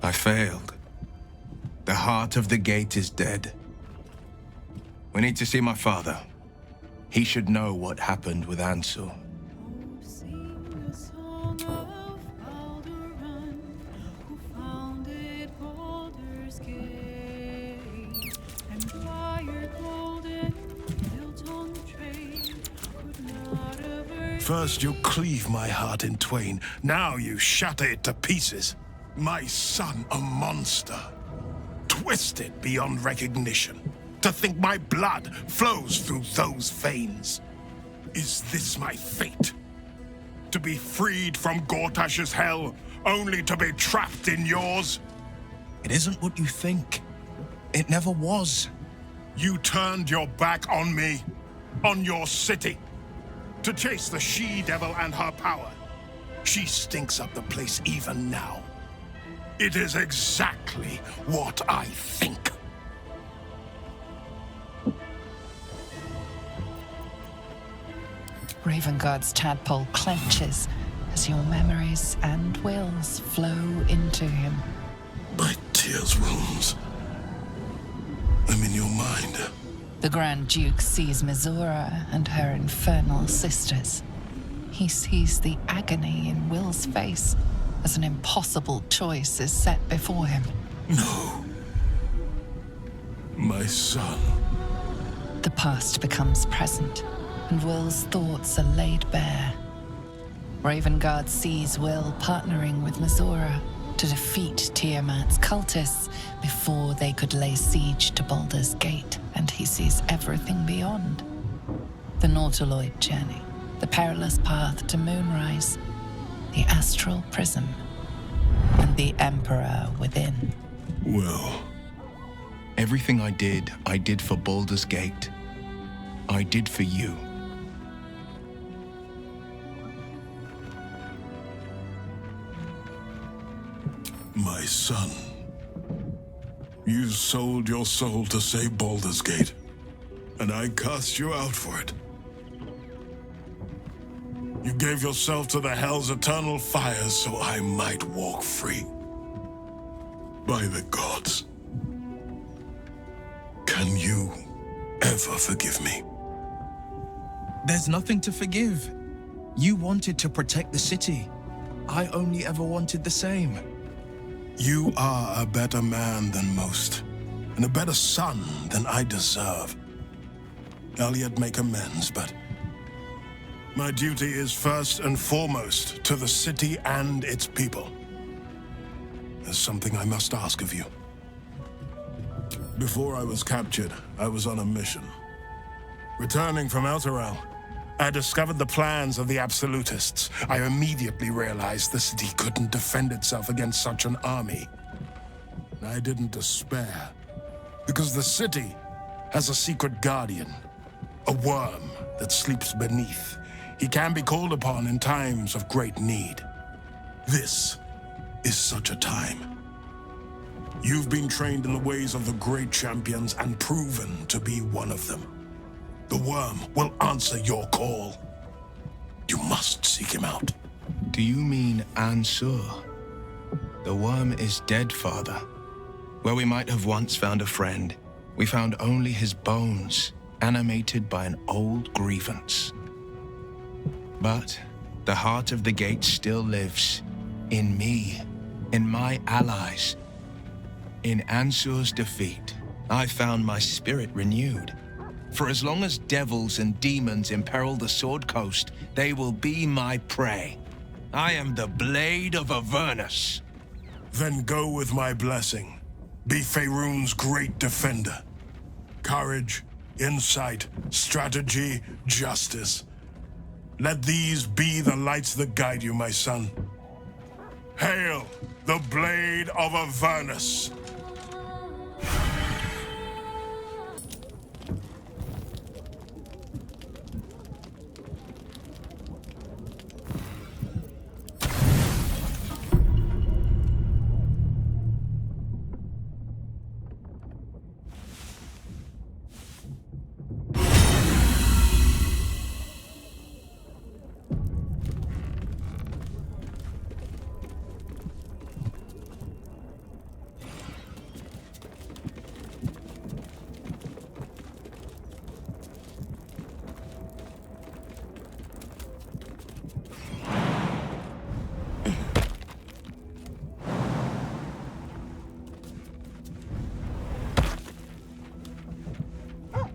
I failed. The heart of the gate is dead. We need to see my father. He should know what happened with Ansel. Sing the song of Baldur, who founded Baldur's Gate, and fire golden built on the train could not avert. First you cleave my heart in twain, now you shatter it to pieces. My son a monster, twisted beyond recognition. To think my blood flows through those veins. Is this my fate? To be freed from Gortash's hell, only to be trapped in yours? It isn't what you think. It never was. You turned your back on me, on your city, to chase the she-devil and her power. She stinks up the place even now. It is exactly what I think. Ravengard's tadpole clenches as your memories and wills flow into him. My tears wounds. I'm in your mind. The Grand Duke sees Mizora and her infernal sisters. He sees the agony in Will's face as an impossible choice is set before him. No. My son. The past becomes present, and Will's thoughts are laid bare. Ravengard sees Will partnering with Mizora to defeat Tiamat's cultists before they could lay siege to Baldur's Gate, and he sees everything beyond. The Nautiloid journey, the perilous path to Moonrise, the astral prism, and the Emperor within. Well, Everything I did for Baldur's Gate. I did for you. my son. You sold your soul to save Baldur's Gate, and I cast you out for it. You gave yourself to the Hell's eternal fires so I might walk free. By the gods. Can you ever forgive me? There's nothing to forgive. You wanted to protect the city. I only ever wanted the same. You are a better man than most, and a better son than I deserve. I'll yet make amends, but my duty is first and foremost to the city and its people. There's something I must ask of you. Before I was captured, I was on a mission. Returning from Elturel, I discovered the plans of the Absolutists. I immediately realized the city couldn't defend itself against such an army. I didn't despair, because the city has a secret guardian, a worm that sleeps beneath. He can be called upon in times of great need. This is such a time. You've been trained in the ways of the great champions and proven to be one of them. The worm will answer your call. You must seek him out. Do you mean Ansur? The worm is dead, Father. Where we might have once found a friend, we found only his bones, animated by an old grievance. But the heart of the gate still lives, in me, in my allies. In Ansur's defeat, I found my spirit renewed. For as long as devils and demons imperil the Sword Coast, they will be my prey. I am the Blade of Avernus. Then go with my blessing. Be Faerun's great defender. Courage, insight, strategy, justice. Let these be the lights that guide you, my son. Hail, the Blade of Avernus!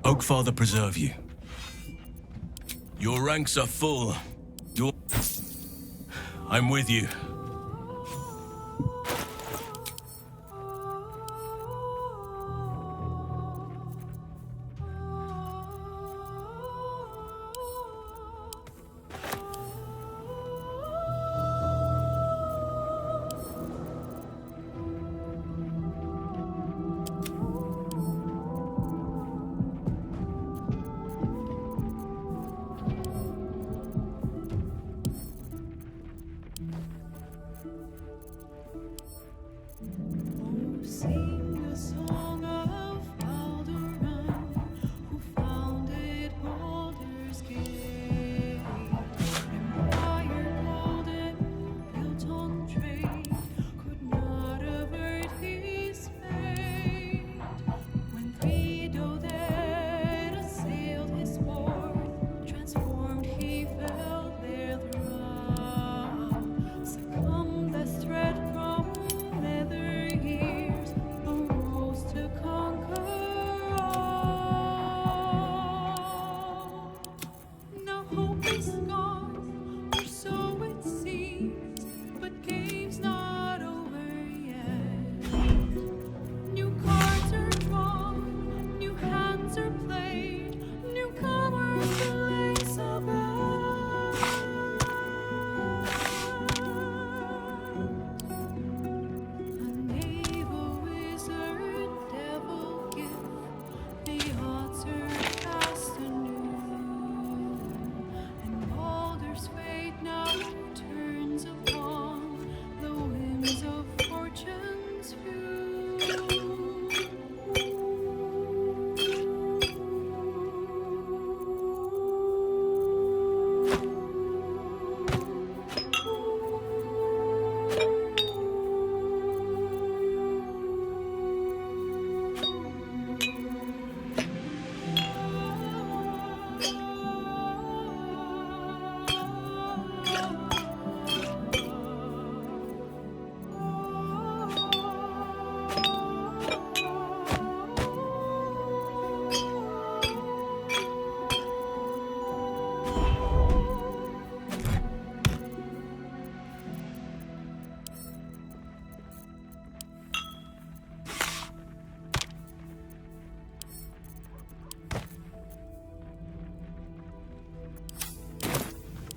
Oakfather preserve you. Your ranks are full. I'm with you. Sing the song of Baldur, who founded Baldur's Gate. Empire golden, built on trade, could not avert his fate. When Frido dead assailed his port, transformed he fell there throughout. Succumbed as thread from nether years, arose to conquer all. Now hope is gone, or so it seems, but game's not over yet. New cards are drawn, new hands are played, newcomers to lace about. A naval wizard, devil gift, the odds are cast anew, and Baldur's fate now turns upon the whims of fortune's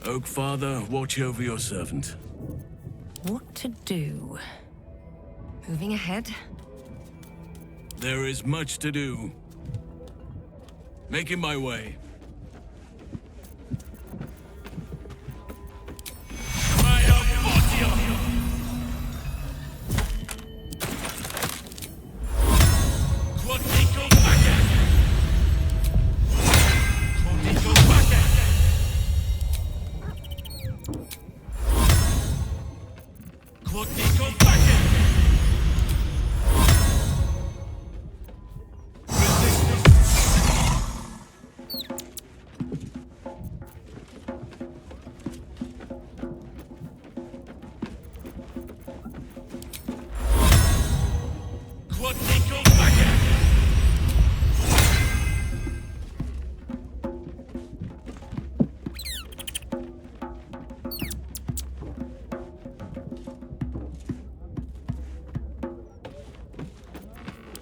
Oakfather, watch over your servant. What to do? Moving ahead? There is much to do. Making my way.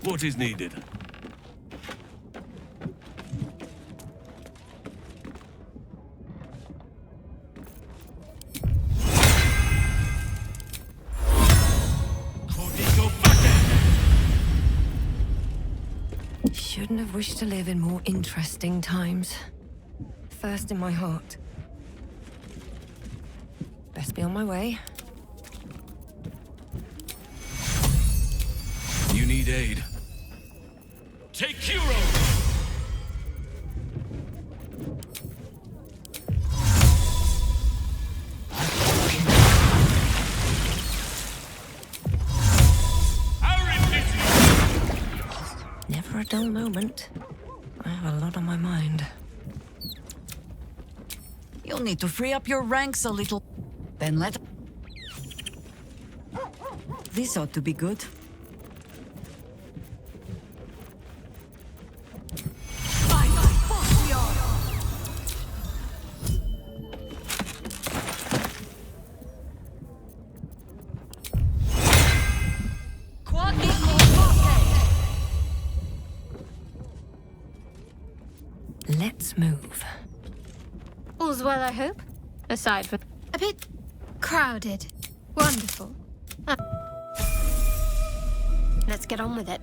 What is needed? Shouldn't have wished to live in more interesting times. First in my heart. Best be on my way. You need aid. Take Hero! Never a dull moment. I have a lot on my mind. You'll need to free up your ranks a little. Then let... This ought to be good. I All's well, I hope? Aside from... A bit crowded. Wonderful. Let's get on with it.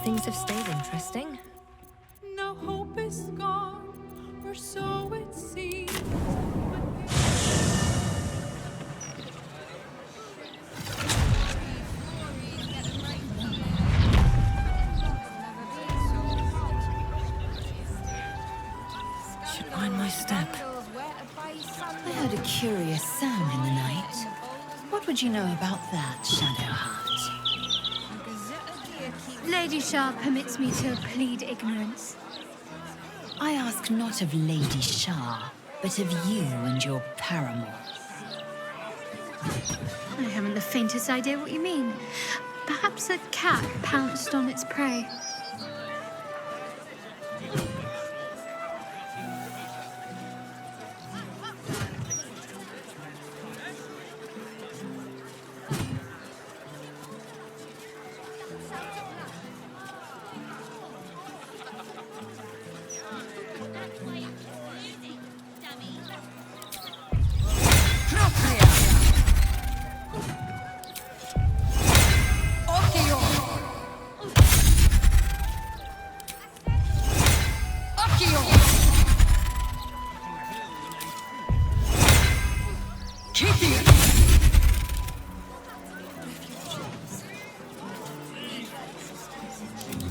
Things have stayed interesting. No hope is gone, or so it seems. Should mind my step. I heard a curious sound in the night. What would you know about that, Shadowheart? Lady Shah permits me to plead ignorance. I ask not of Lady Shah, but of you and your paramour. I haven't the faintest idea what you mean. Perhaps a cat pounced on its prey.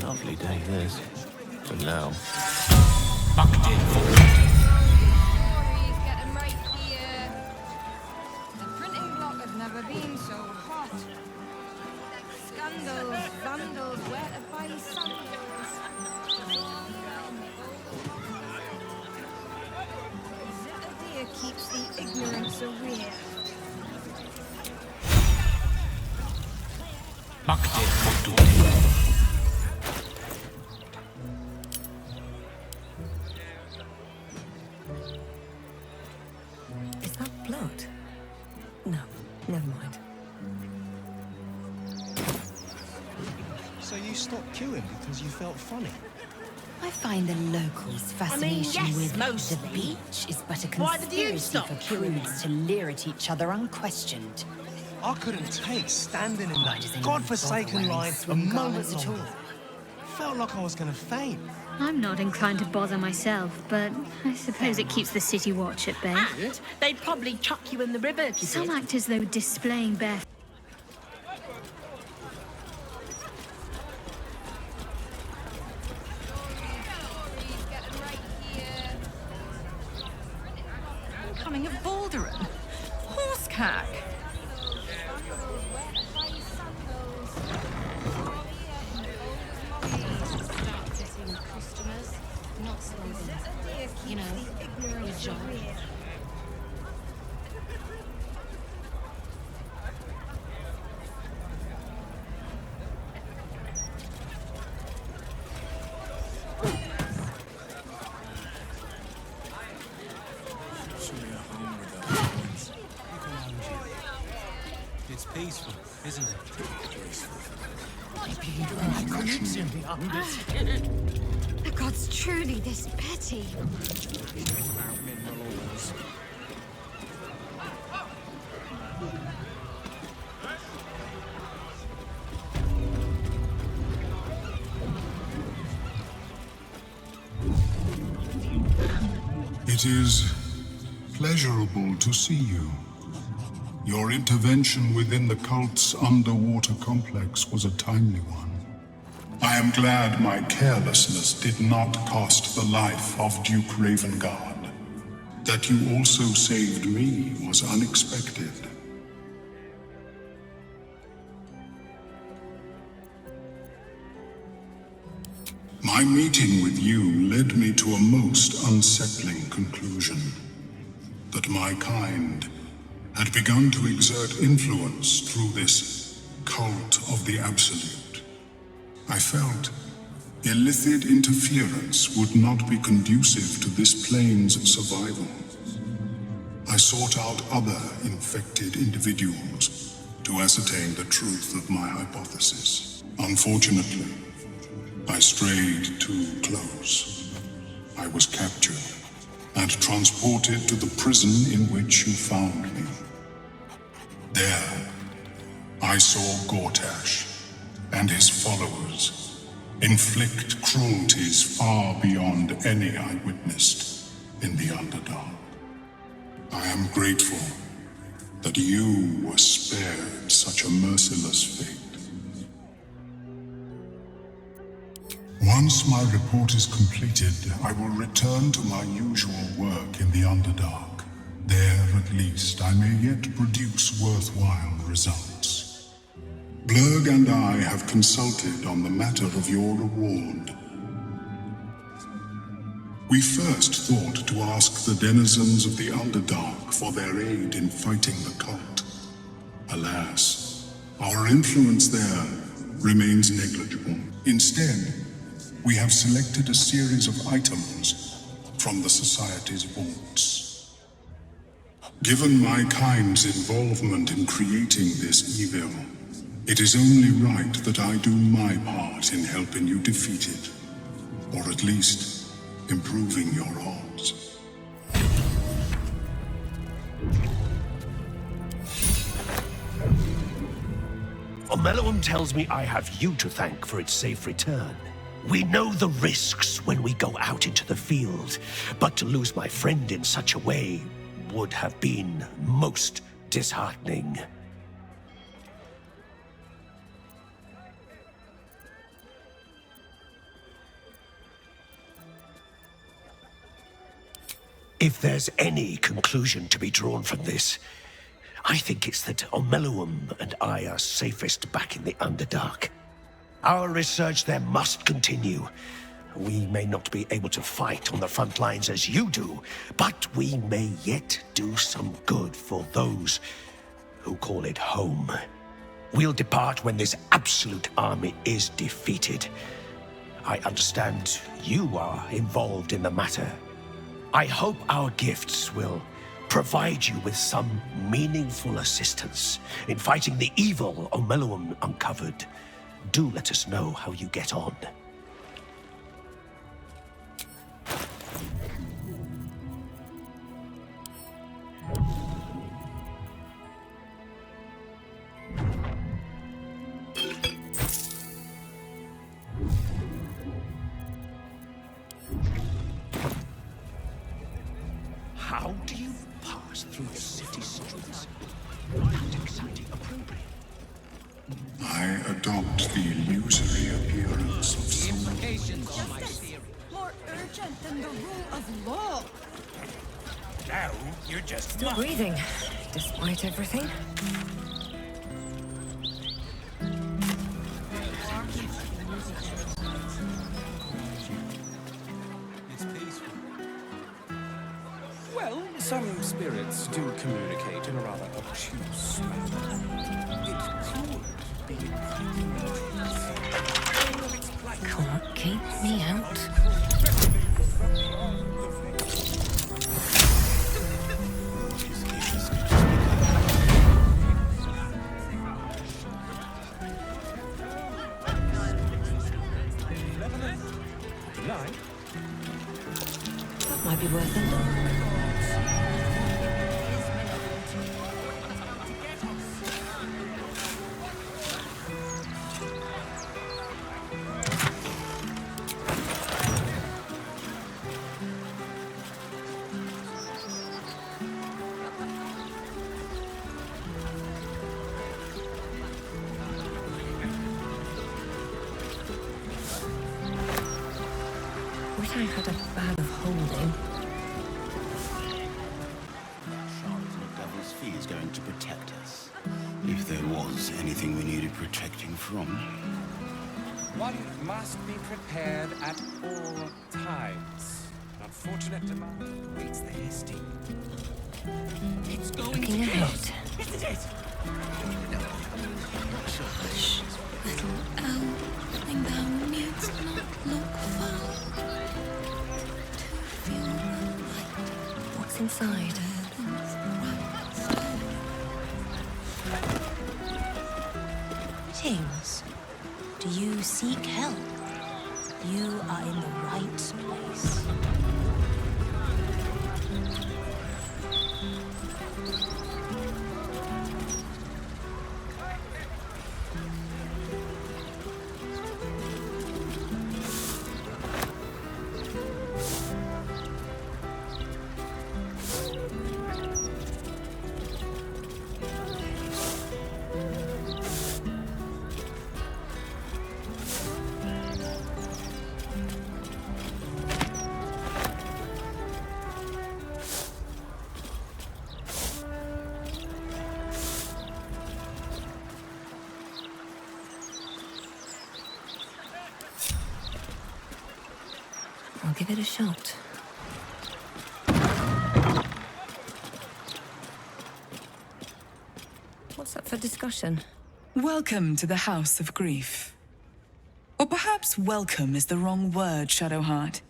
Lovely day this. For now. Getting right here. The printing block has never been so hot. Scandals, vandals, where to buy sandals. Zit dear keeps the ignorance aware. Is that blood? No, never mind. So you stopped queuing because you felt funny? I find the locals' fascination yes, with mostly. the beach is but a Why did you conspiracy stop for queuing? prudes to leer at each other unquestioned. I couldn't take standing in Why that does anyone godforsaken bother wearing line a swim moment garments at longer. all? Felt like I was going to faint. I'm not inclined to bother myself, but I suppose it keeps the city watch at bay. And they'd probably chuck you in the river if you Some did. act as though displaying bare... Getting right here. Coming of Baldur. Horsecack. You know, your job. It's peaceful, isn't it? The gods truly this petty. It is pleasurable to see you. Your intervention within the cult's underwater complex was a timely one. I am glad my carelessness did not cost the life of Duke Ravengard. That you also saved me was unexpected. My meeting with you led me to a most unsettling conclusion. That my kind had begun to exert influence through this cult of the Absolute. I felt Illithid interference would not be conducive to this plane's survival. I sought out other infected individuals to ascertain the truth of my hypothesis. Unfortunately, I strayed too close. I was captured and transported to the prison in which you found me. There, I saw Gortash and his followers inflict cruelties far beyond any I witnessed in the Underdark. I am grateful that you were spared such a merciless fate. Once my report is completed, I will return to my usual work in the Underdark. There, at least, I may yet produce worthwhile results. Blurg and I have consulted on the matter of your reward. We first thought to ask the denizens of the Underdark for their aid in fighting the cult. Alas, our influence there remains negligible. Instead, we have selected a series of items from the Society's vaults. Given my kind's involvement in creating this evil, it is only right that I do my part in helping you defeat it, or at least improving your odds. Omeluum tells me I have you to thank for its safe return. We know the risks when we go out into the field, but to lose my friend in such a way would have been most disheartening. If there's any conclusion to be drawn from this, I think it's that Omeluum and I are safest back in the Underdark. Our research there must continue. We may not be able to fight on the front lines as you do, but we may yet do some good for those who call it home. We'll depart when this absolute army is defeated. I understand you are involved in the matter. I hope our gifts will provide you with some meaningful assistance in fighting the evil Omeluum uncovered. Do let us know how you get on. How do you pass through the city streets without exciting opprobrium? I adopt the illusory appearance of someone. More urgent than the rule of law. Now you're just Still breathing, despite everything. It's peaceful. Well, some spirits do communicate in a rather obtuse manner. It could be Can't keep me out. That might be worth a look. bet I had a bag of holding. Charlotte Devil's Fee is going to protect us. If there was anything we needed protecting from. One must be prepared at all times. Unfortunate demand waits the hasty. It's going Looking ahead. This is it! Hush, little owl, thing thou needst not look far to feel the light. What's inside? Greetings. Do you seek help? You are in the right place. I'll give it a shot. What's up for discussion? Welcome to the House of Grief. Or perhaps welcome is the wrong word, Shadowheart.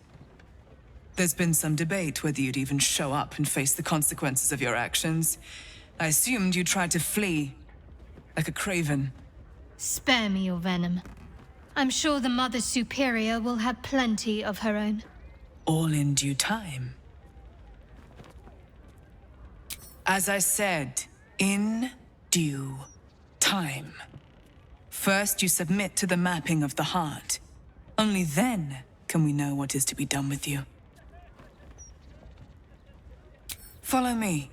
There's been some debate whether you'd even show up and face the consequences of your actions. I assumed you tried to flee, like a craven. Spare me your venom. I'm sure the Mother Superior will have plenty of her own. All in due time. As I said, in due time. First, you submit to the mapping of the heart. Only then can we know what is to be done with you. Follow me.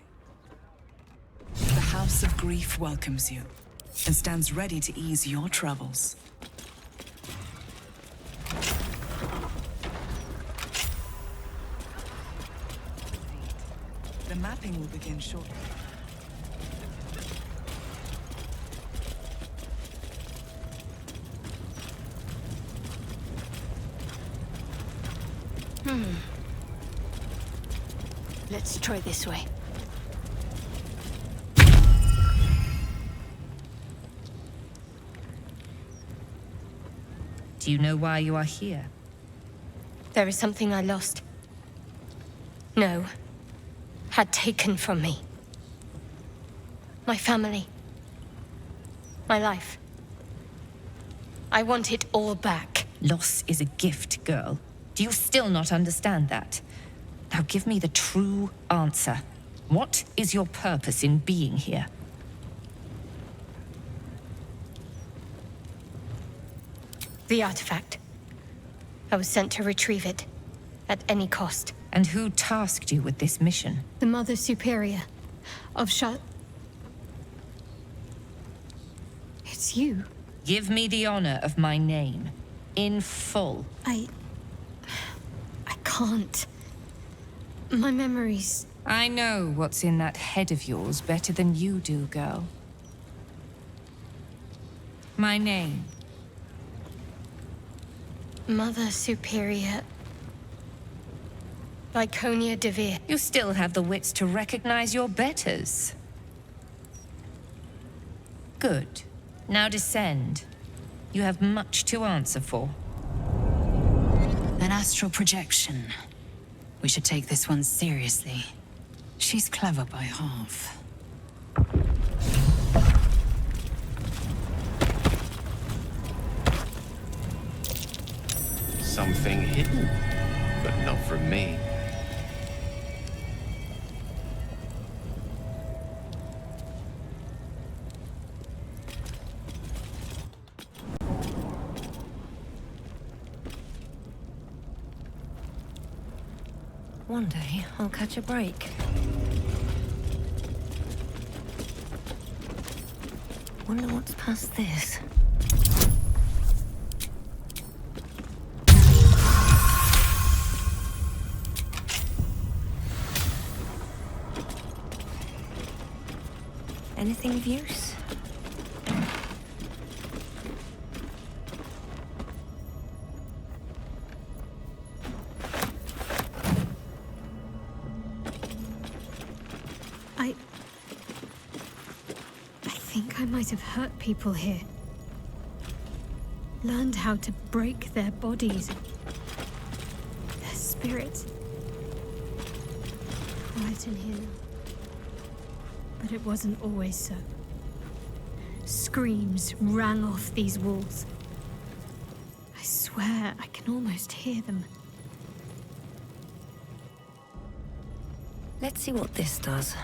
The House of Grief welcomes you and stands ready to ease your troubles. The mapping will begin shortly. Let's try this way. Do you know why you are here? There is something I lost. No. Had taken from me. My family. My life. I want it all back. Loss is a gift, girl. Do you still not understand that? Now give me the true answer. What is your purpose in being here? The artifact. I was sent to retrieve it. At any cost. And who tasked you with this mission? The Mother Superior of It's you. Give me the honor of my name. In full. I can't. My memories... I know what's in that head of yours better than you do, girl. My name. Mother Superior... Lyconia de Veer. You still have the wits to recognize your betters. Good. Now descend. You have much to answer for. An astral projection. We should take this one seriously. She's clever by half. Something hidden, but not from me. One day, I'll catch a break. Wonder what's past this. Anything of use? I think I might have hurt people here. Learned how to break their bodies, their spirits. Quiet in here now. But it wasn't always so. Screams rang off these walls. I swear I can almost hear them. Let's see what this does.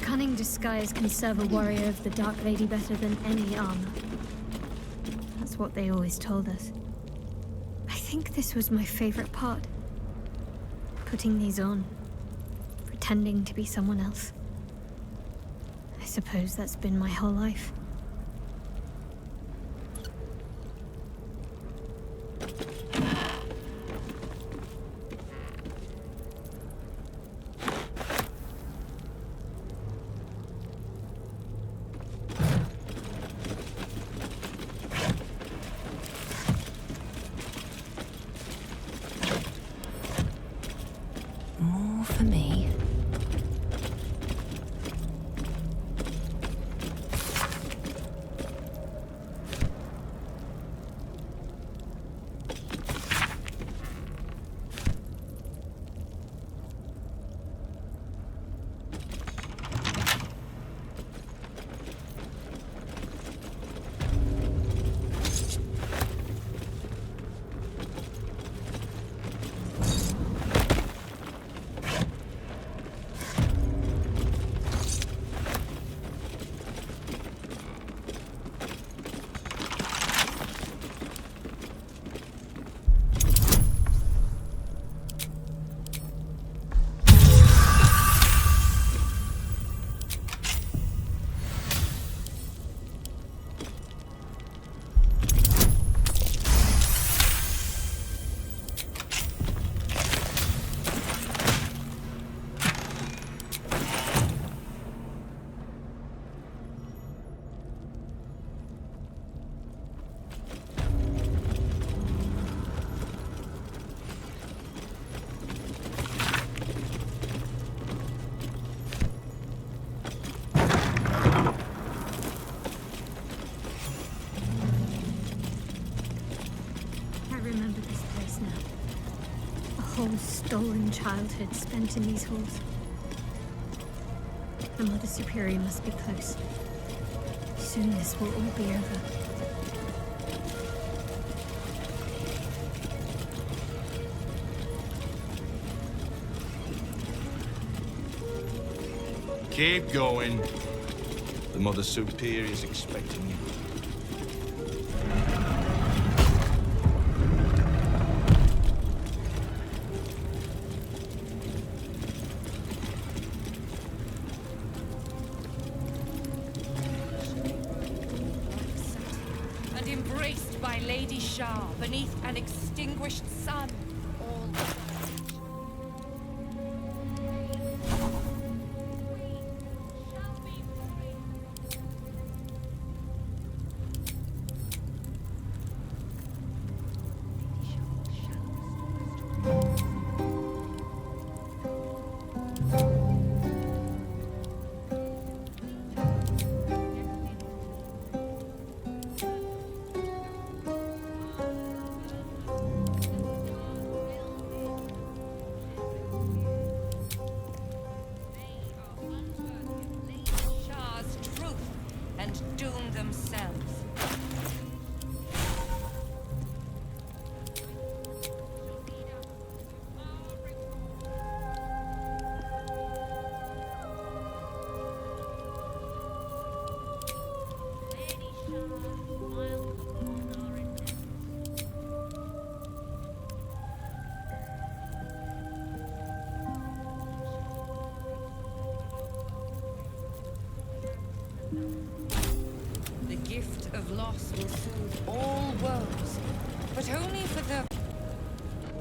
Cunning disguise can serve a warrior of the Dark Lady better than any armor. That's what they always told us. I think this was my favorite part. Putting these on. Pretending to be someone else. I suppose that's been my whole life. More for me. Stolen childhood spent in these halls. The Mother Superior must be close. Soon this will all be over. Keep going. The Mother Superior is expecting you. Embraced by Lady Shah beneath an extinguished sun. All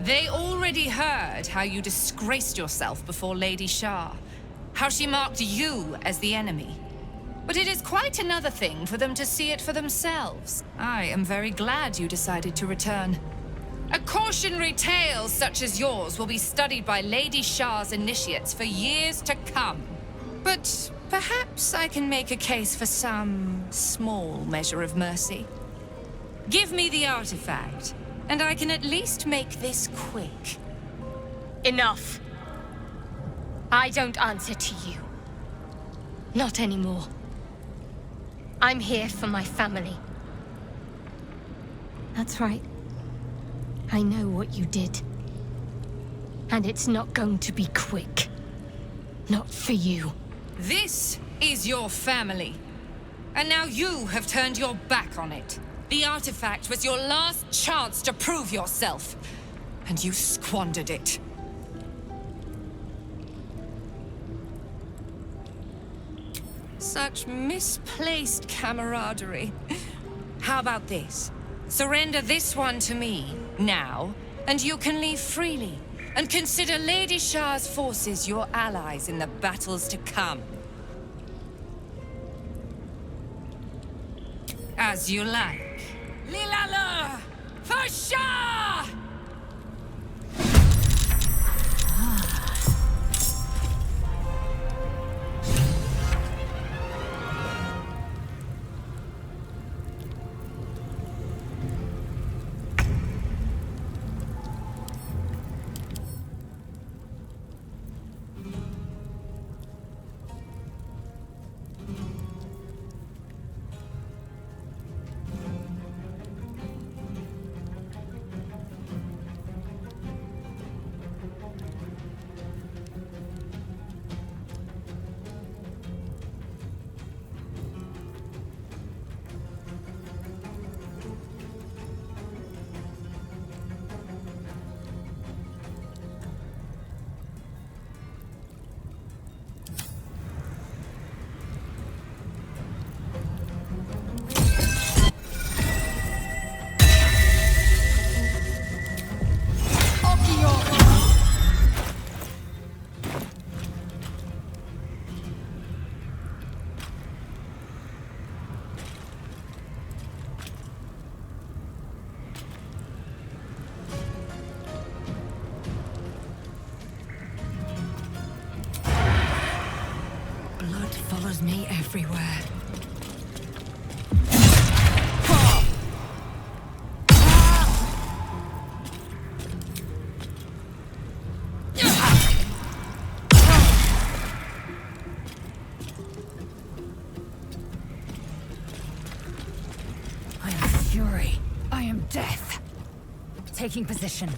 They already heard how you disgraced yourself before Lady Shar, how she marked you as the enemy. But it is quite another thing for them to see it for themselves. I am very glad you decided to return. A cautionary tale such as yours will be studied by Lady Shar's initiates for years to come. But perhaps I can make a case for some small measure of mercy. Give me the artifact, and I can at least make this quick. Enough. I don't answer to you. Not anymore. I'm here for my family. That's right. I know what you did. And it's not going to be quick. Not for you. This is your family. And now you have turned your back on it. The artifact was your last chance to prove yourself. And you squandered it. Such misplaced camaraderie. How about this? Surrender this one to me, now, and you can leave freely. And consider Lady Shar's forces your allies in the battles to come. As you like. Lilala! For Shar! Follows me everywhere. I am fury. I am death. Taking position.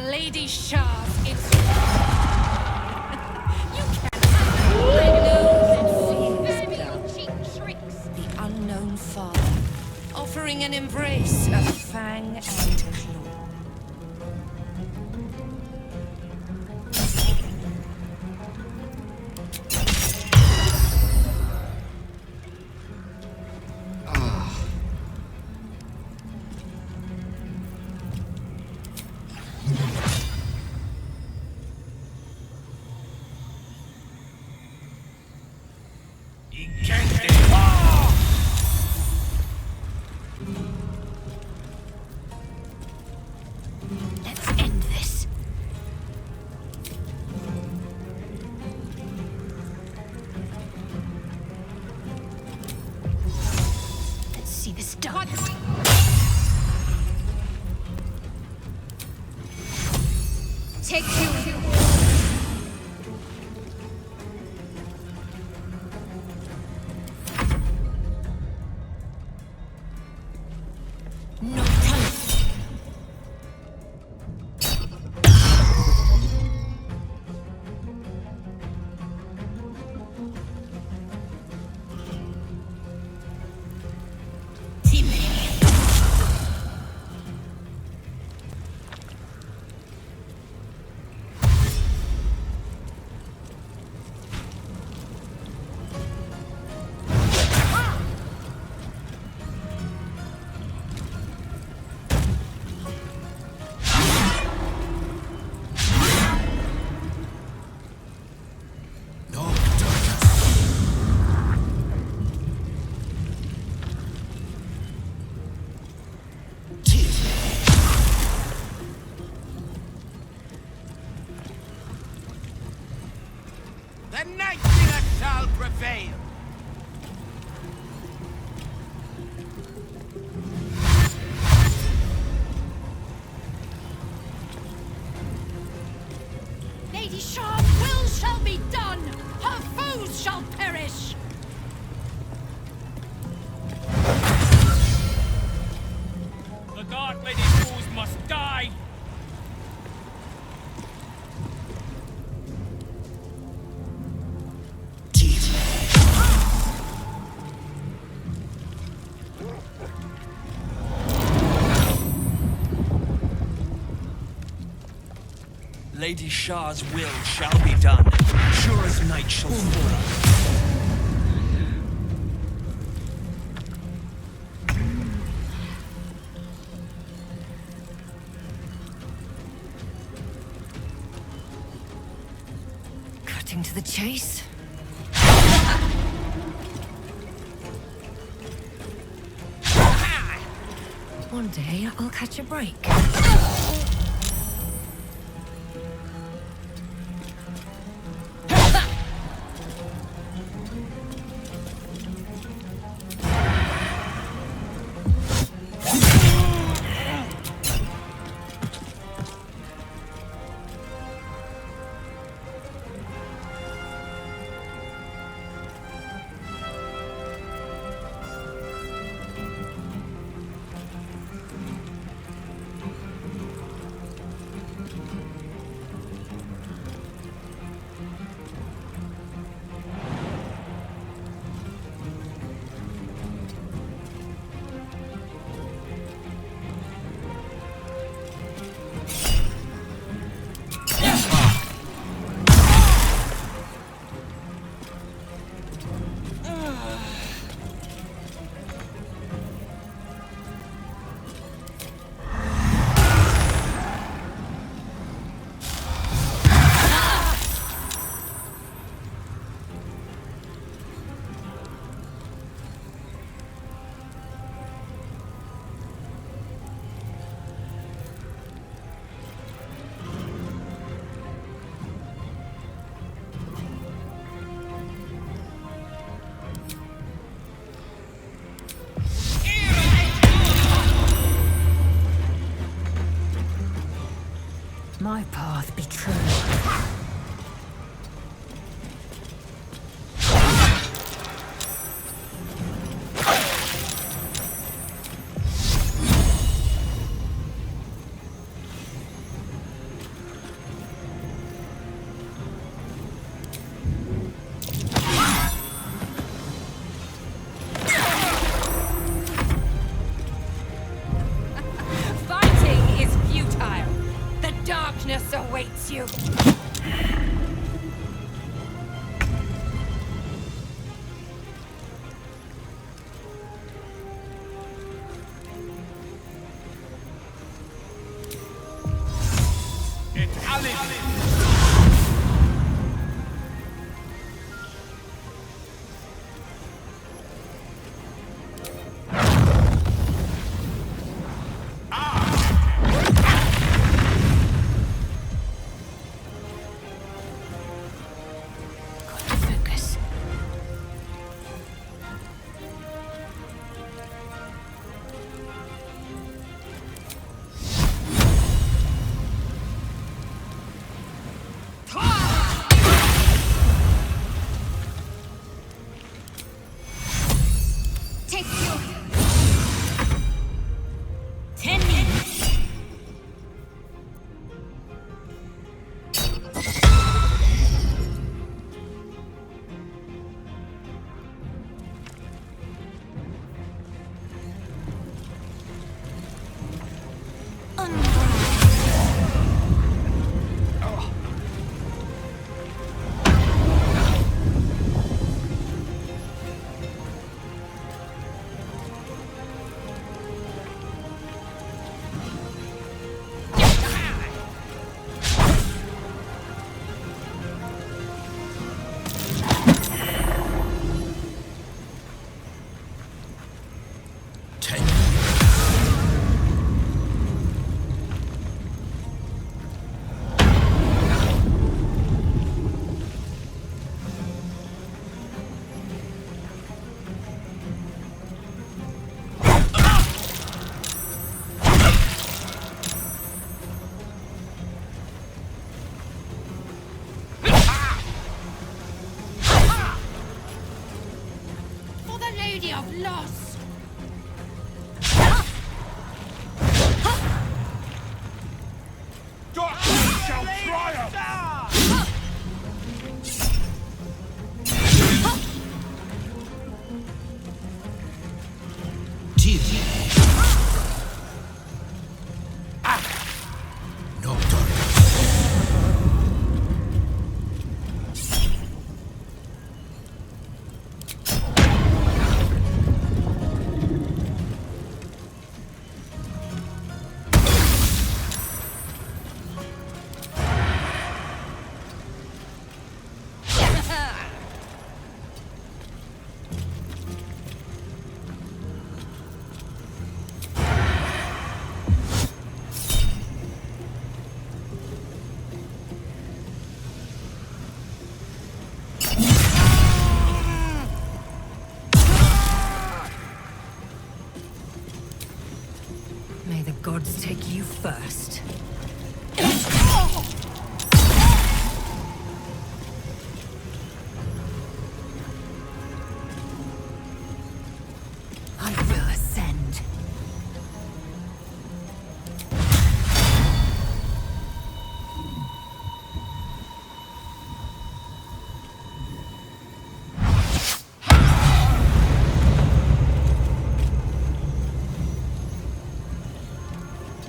Lady Shar's instrument. You cannot the unknown father, offering an embrace of fang and claw. take you. No time. The Night Singer shall prevail! Lady Shar's will shall be done! Her foes shall perish! The Dark Lady's foes must die! Lady Shar's will shall be done, sure as night shall fall. Cutting to the chase? One day I'll catch a break. My path be true. Fighting is futile. The darkness awaits you. you first. I will ascend.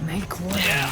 Make way.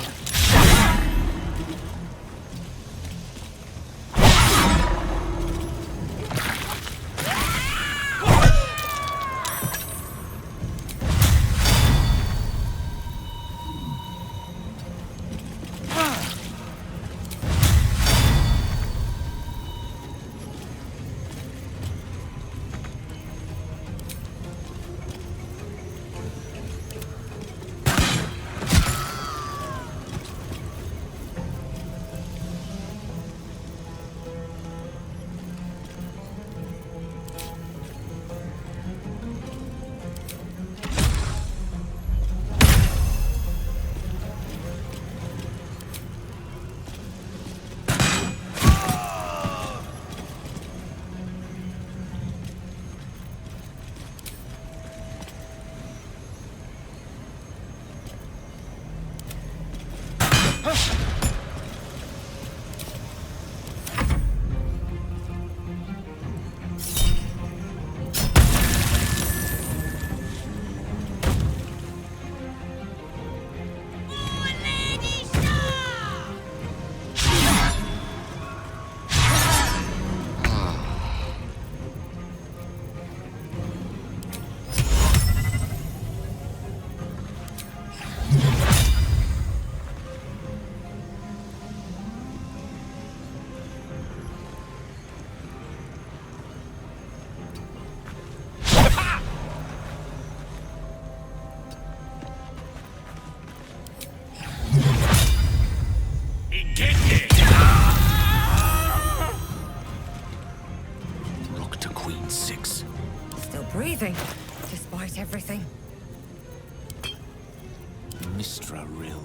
Look to Queen 6. Still breathing, despite everything. Mistra Rill.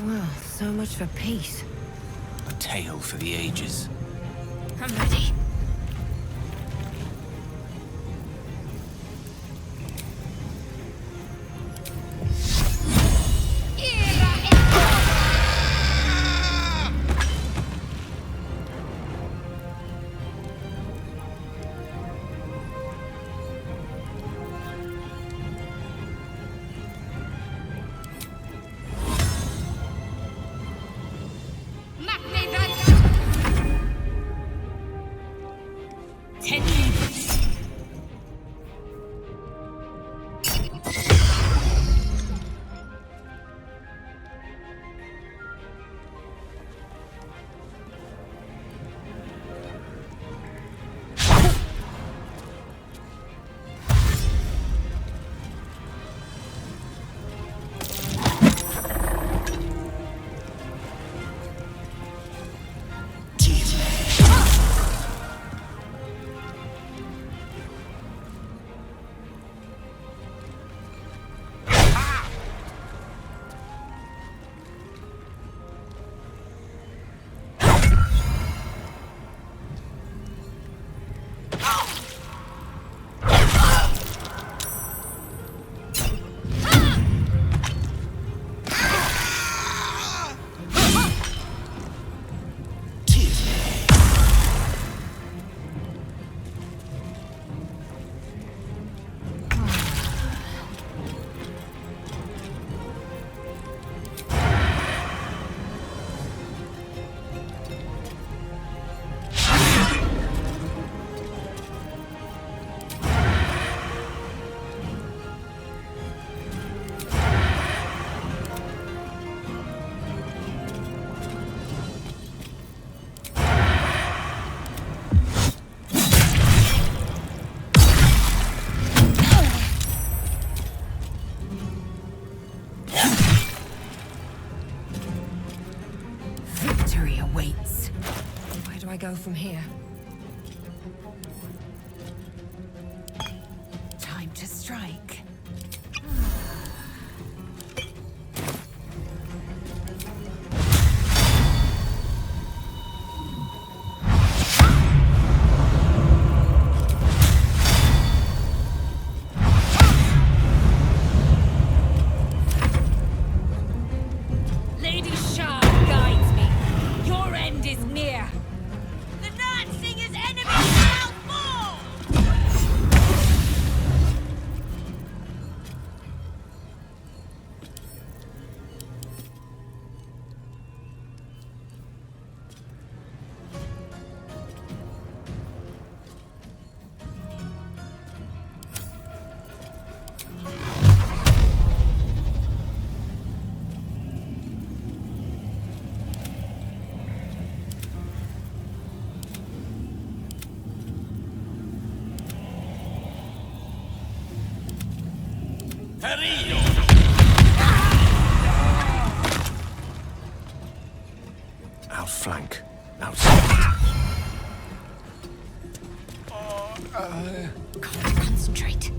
Well, so much for peace. A tale for the ages. I'm ready. Go from here. Outflank. Outside. Concentrate.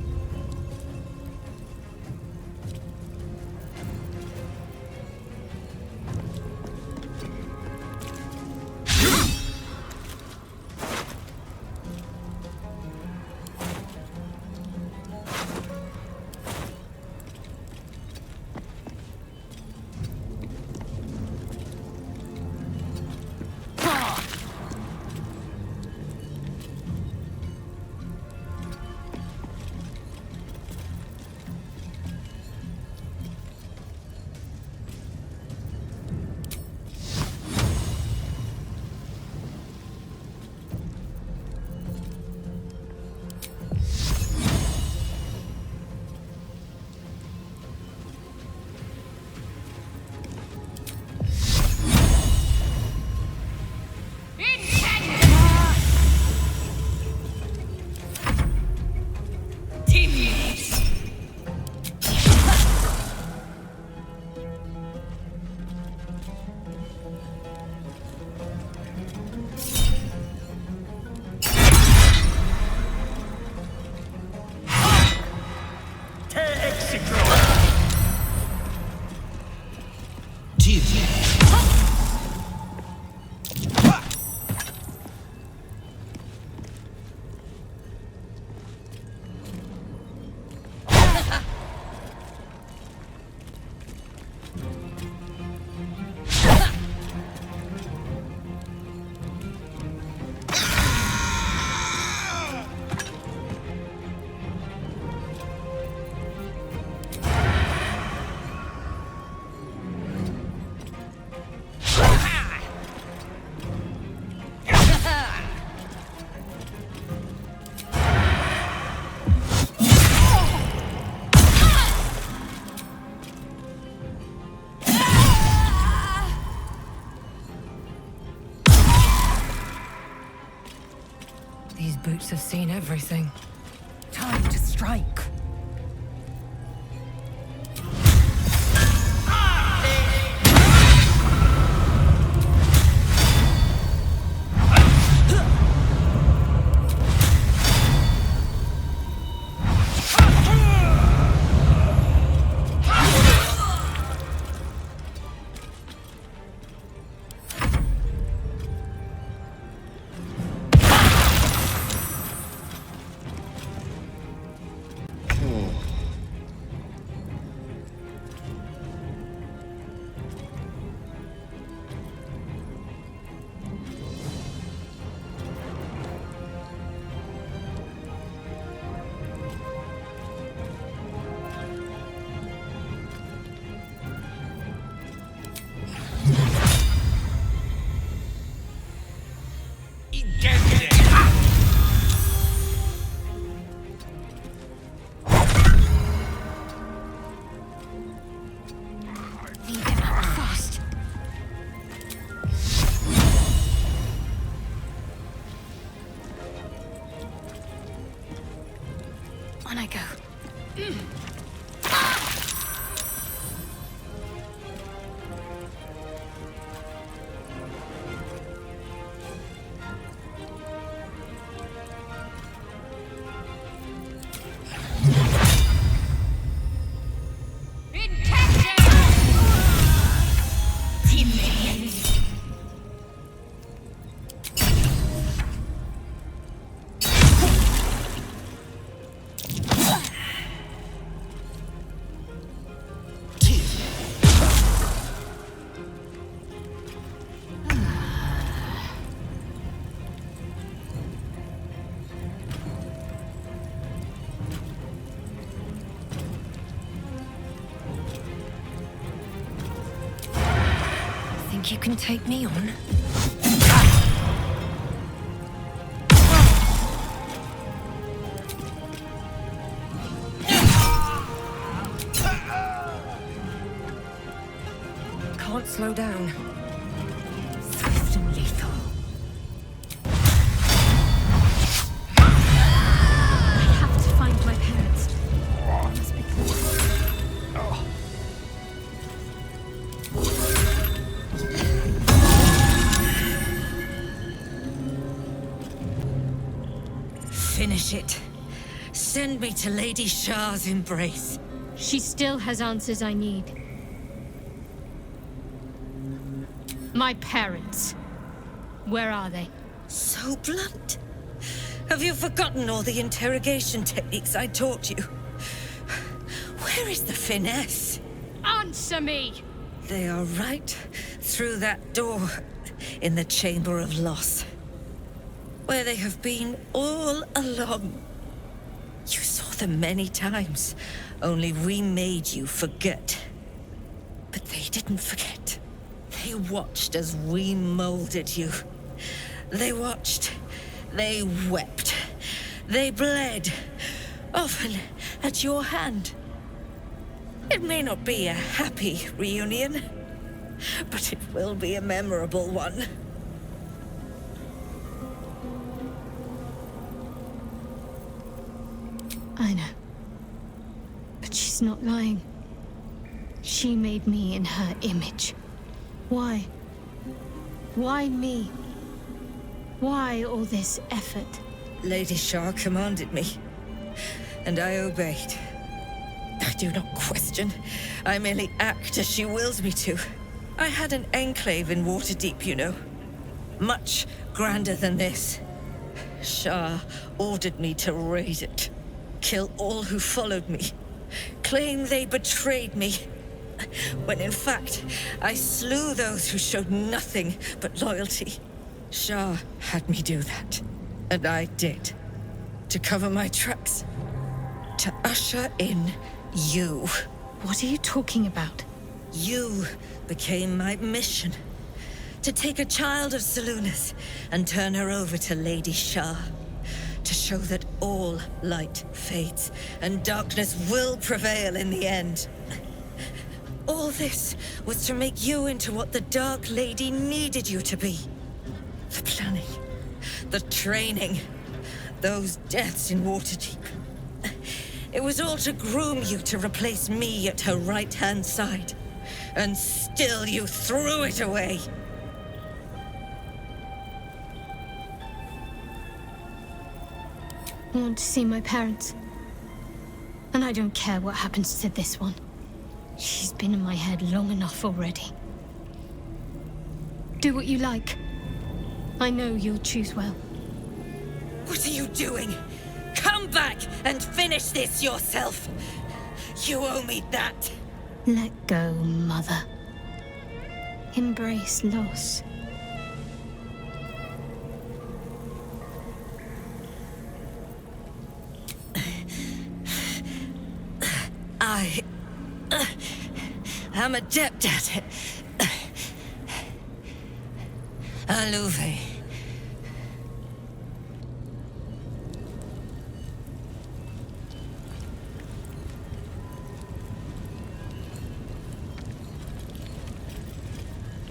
These boots have seen everything. Time to strike. On I go. Think you can take me on? Can't slow down. Swift and lethal. I have to find my parents. They must be Finish it. Send me to Lady Shah's embrace. She still has answers I need. My parents. Where are they? So blunt. Have you forgotten all the interrogation techniques I taught you? Where is the finesse? Answer me! They are right through that door in the Chamber of Loss, where they have been all along. You saw them many times, only we made you forget. But they didn't forget. They watched as we molded you. They watched. They wept. They bled. Often at your hand. It may not be a happy reunion, but it will be a memorable one. I know. But she's not lying. She made me in her image. Why? Why me? Why all this effort? Lady Shah commanded me, and I obeyed. I do not question. I merely act as she wills me to. I had an enclave in Waterdeep, you know. Much grander than this. Shah ordered me to raid it. Kill all who followed me. Claim they betrayed me. When in fact, I slew those who showed nothing but loyalty. Shah had me do that. And I did. To cover my tracks. To usher in you. What are you talking about? You became my mission. To take a child of Selûne's and turn her over to Lady Shah. To show that all light fades and darkness will prevail in the end. All this was to make you into what the Dark Lady needed you to be. The planning, the training, those deaths in Waterdeep. It was all to groom you to replace me at her right-hand side. And still you threw it away. I want to see my parents. And I don't care what happens to this one. She's been in my head long enough already. Do what you like. I know you'll choose well. What are you doing? Come back and finish this yourself. You owe me that. Let go, Mother. Embrace loss. I'm adept at it. Alluve.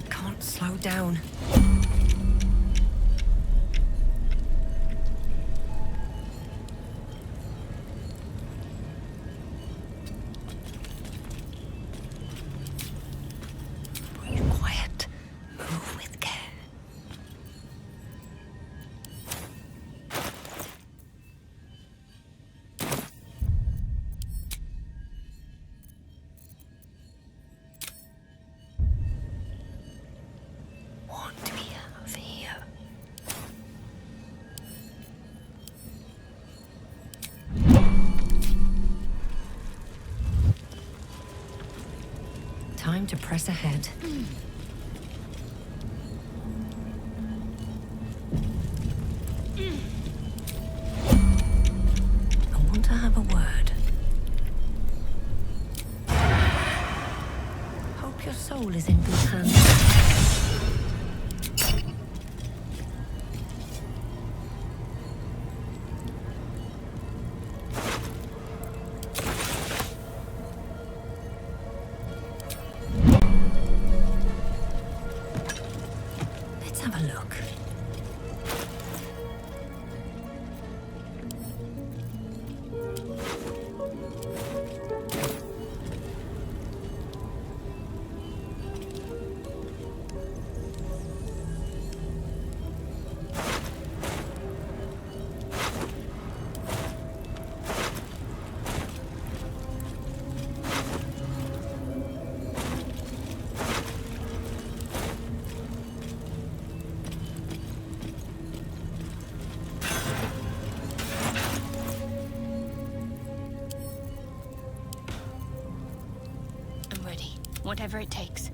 Can't slow down. Time to press ahead. I want to have a word. Hope your soul is in good hands. whatever it takes.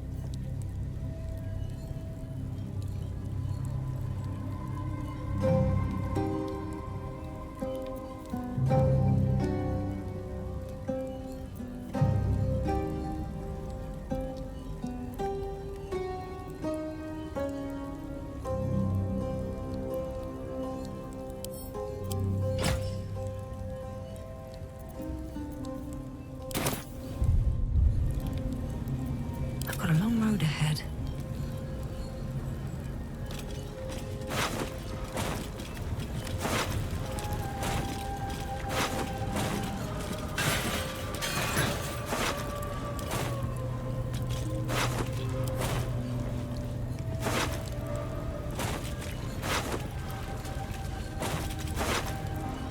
Got a long road ahead.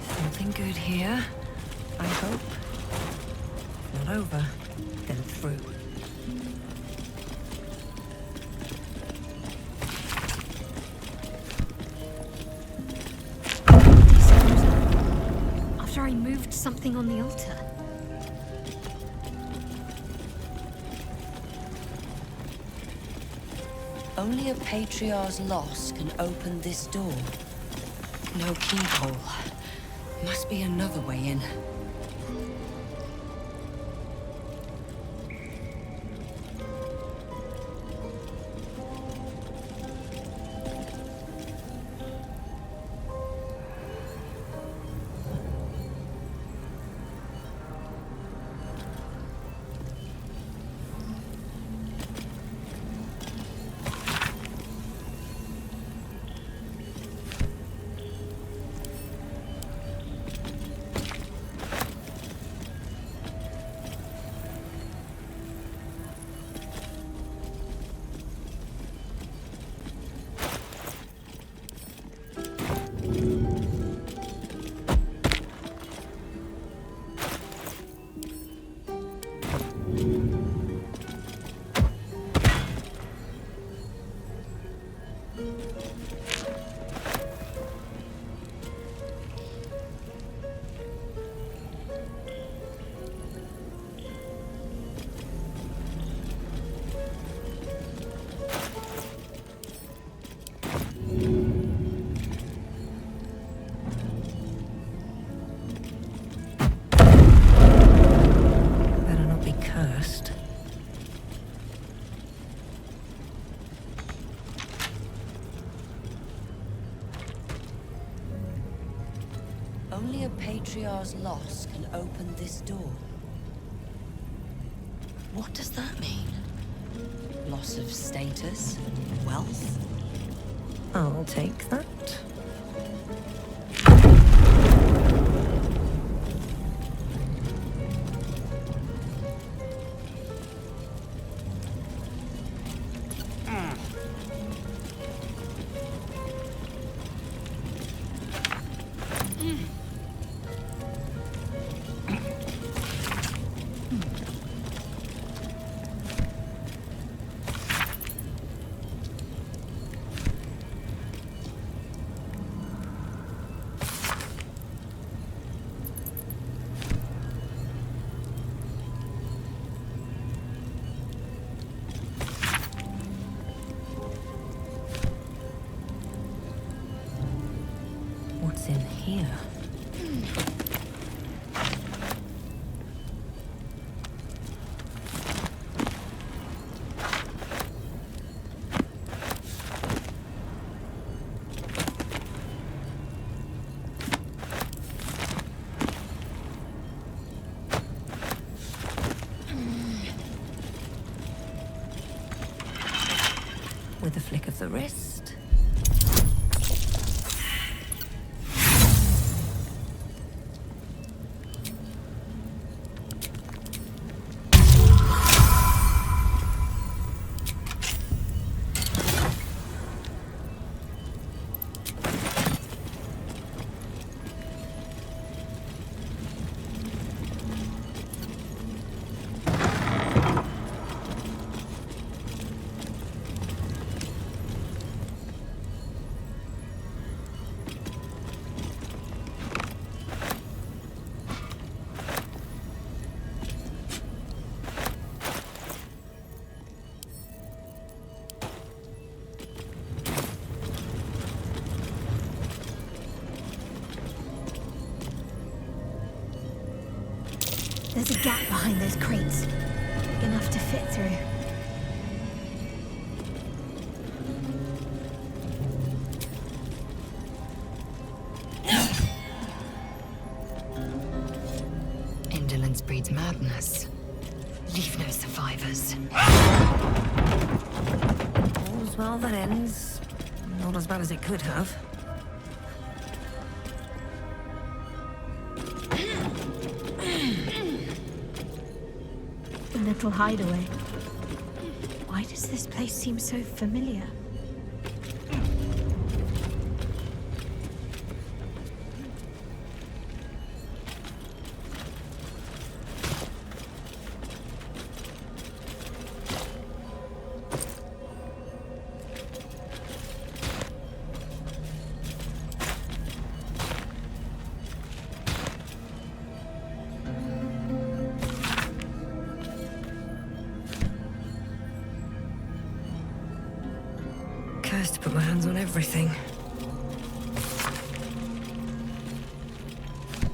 Something good here, I hope. If not over, then through. I moved something on the altar. Only a patriarch's loss can open this door. No keyhole. Must be another way in. Only a patriarch's loss can open this door. What does that mean? Loss of status? Wealth? I'll take that. What's in here? With a flick of the wrist. There's a gap behind those crates. Big enough to fit through. Indolence breeds madness. Leave no survivors. All's well that ends. Not as bad as it could have. The little hideaway. Why does this place seem so familiar? Cursed to put my hands on everything.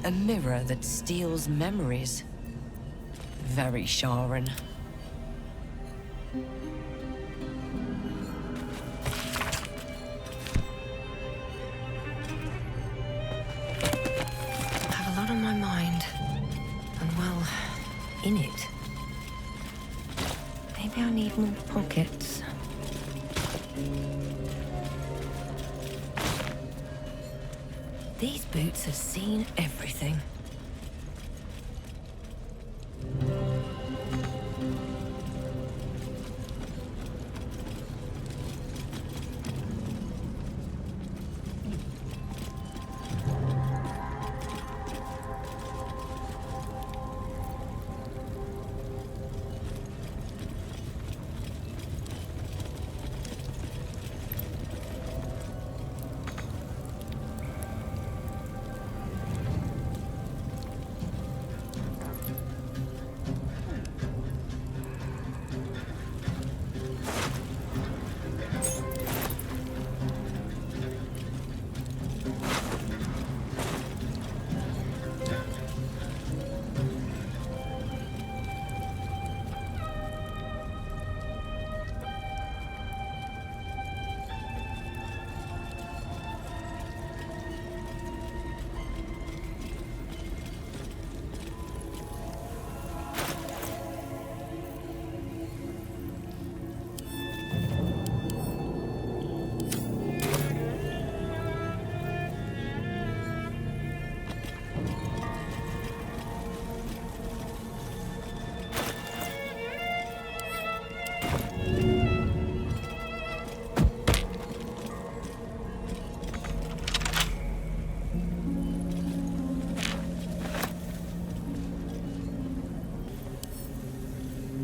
A mirror that steals memories. Very Sharon. I have a lot on my mind. And well, in it. Maybe I need more pockets. These boots have seen everything.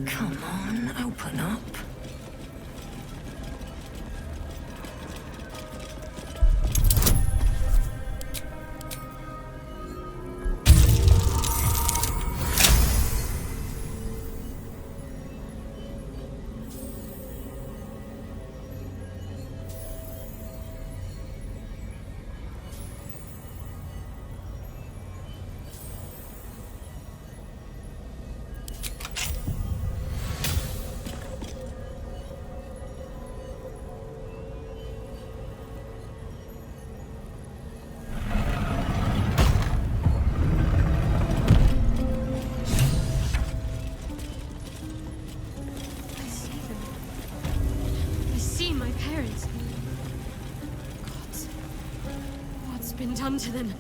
Come on, open up. Been done to them.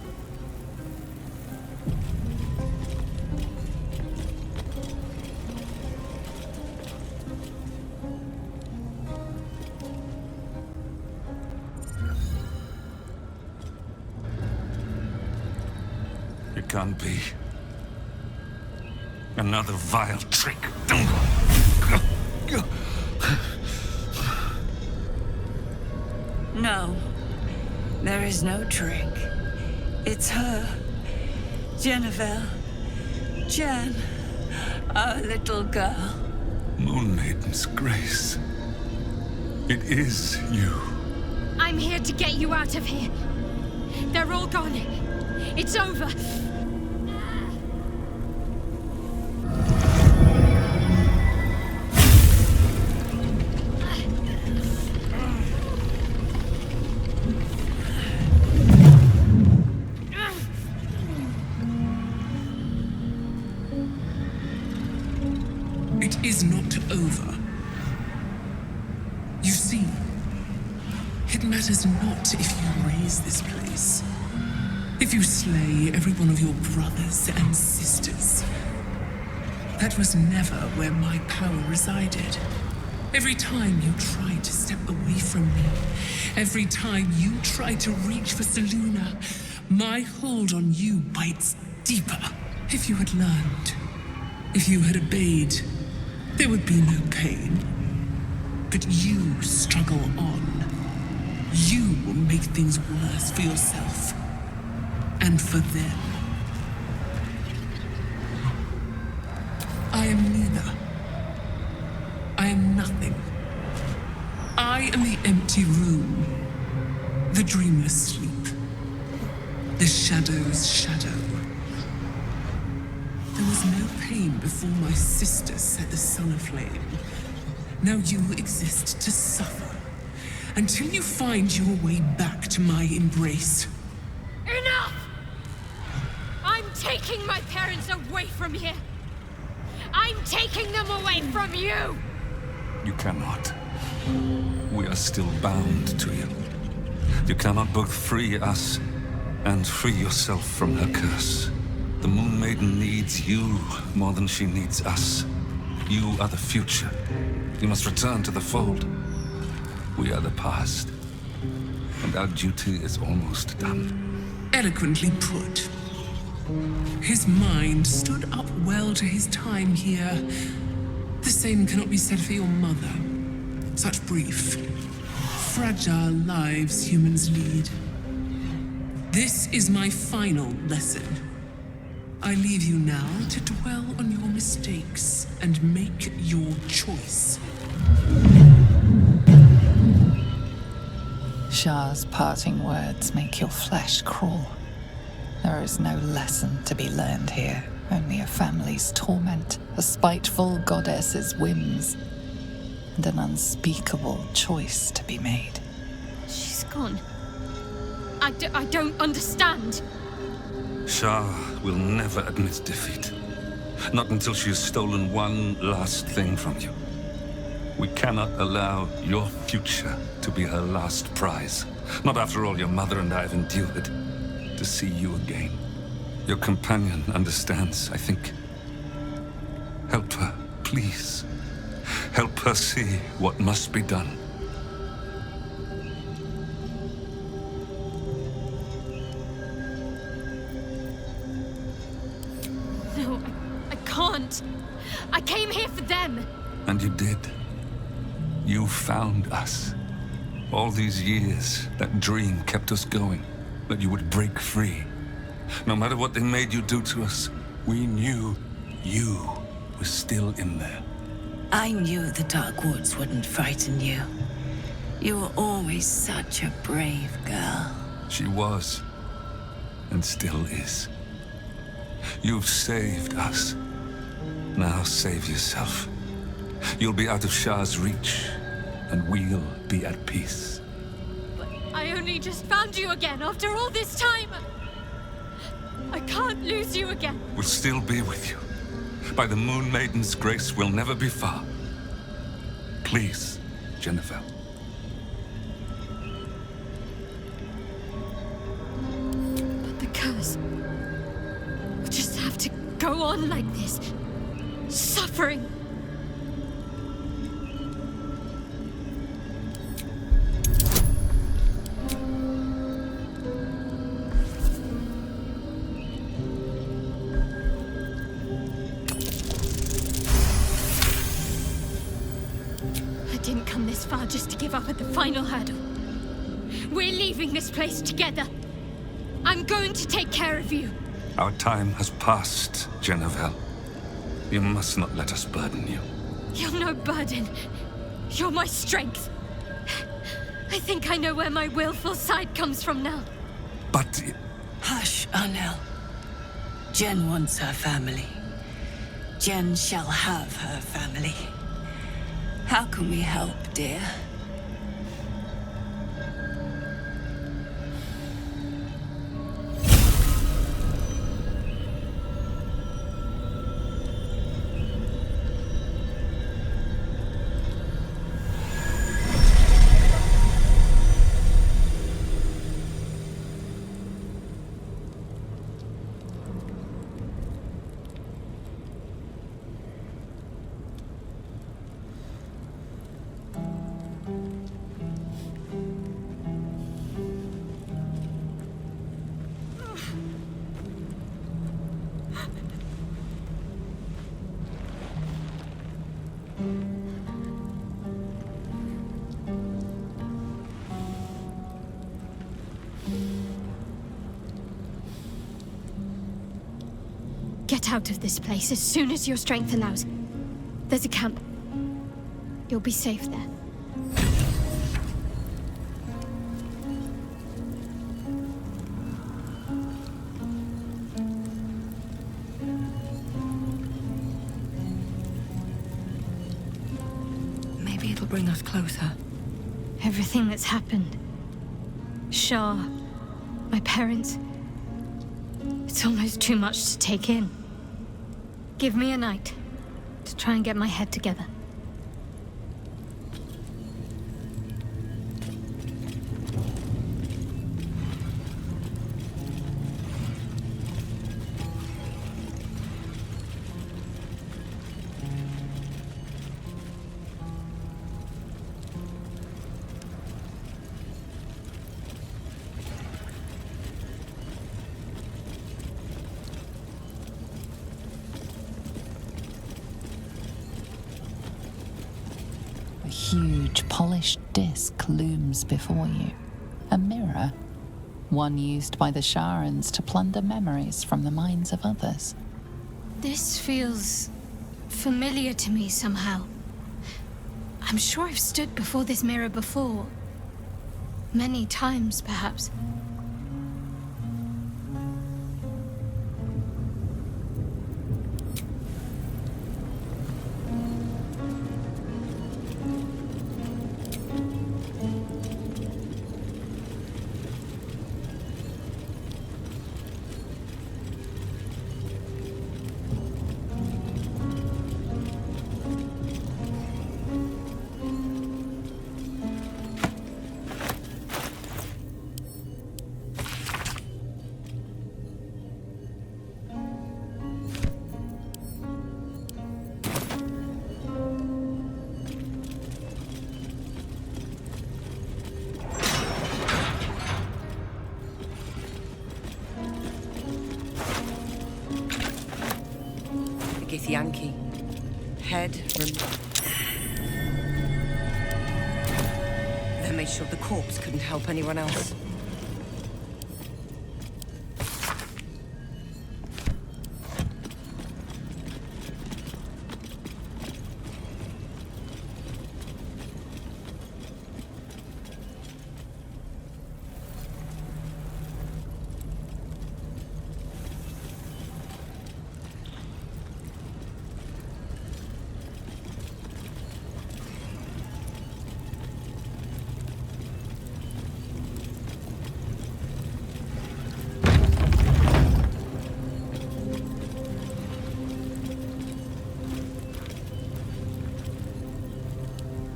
It can't be. Another vile trick. No. There is no trick. It's her. Jennifer. Jan. Our little girl. Moon Maiden's grace. It is you. I'm here to get you out of here. They're all gone. It's over. fight is not over. You see, it matters not if you raise this place, if you slay every one of your brothers and sisters. That was never where my power resided. Every time you tried to step away from me, every time you tried to reach for Selûne, my hold on you bites deeper. If you had learned, if you had obeyed, there would be no pain. But you struggle on. You will make things worse for yourself and for them. I am neither. I am nothing. I am the empty room, the dreamless sleep, the shadow's shadow. There was no pain before my sister set the sun aflame. Now you exist to suffer until you find your way back to my embrace. Enough! I'm taking my parents away from here. I'm taking them away from you! You cannot. We are still bound to you. You cannot both free us and free yourself from her curse. The Moon Maiden needs you more than she needs us. You are the future. You must return to the fold. We are the past. And our duty is almost done. Eloquently put. His mind stood up well to his time here. The same cannot be said for your mother. Such brief, fragile lives humans lead. This is my final lesson. I leave you now to dwell on your mistakes and make your choice. Shah's parting words make your flesh crawl. There is no lesson to be learned here, only a family's torment, a spiteful goddess's whims, and an unspeakable choice to be made. She's gone. I don't understand. Shah will never admit defeat. Not until she has stolen one last thing from you. We cannot allow your future to be her last prize. Not after all your mother and I have endured. To see you again. Your companion understands, I think. Help her, please. Help her see what must be done. No, I can't. I came here for them. And you did. You found us. All these years, that dream kept us going. That you would break free. No matter what they made you do to us, we knew you were still in there. I knew the Dark Woods wouldn't frighten you. You were always such a brave girl. She was, and still is. You've saved us. Now save yourself. You'll be out of Shah's reach, and we'll be at peace. I only just found you again after all this time. I can't lose you again. We'll still be with you. By the Moon Maiden's grace, we'll never be far. Please, Jennifer. But the curse will just have to go on like this. Suffering. Far just to give up at the final hurdle. We're leaving this place together. I'm going to take care of you. Our time has passed, Jennifer. You must not let us burden you. You're no burden. You're my strength. I think I know where my willful side comes from now. But... Hush, Arnel. Jen wants her family. Jen shall have her family. How can we help, dear? Get out of this place as soon as your strength allows. There's a camp. You'll be safe there. Maybe it'll bring us closer. Everything that's happened. Shah, my parents. It's almost too much to take in. Give me a night to try and get my head together. A huge, polished disc looms before you. A mirror, one used by the Sharans to plunder memories from the minds of others. This feels familiar to me somehow. I'm sure I've stood before this mirror before. Many times, perhaps. Yankee. Head They made sure the corpse couldn't help anyone else.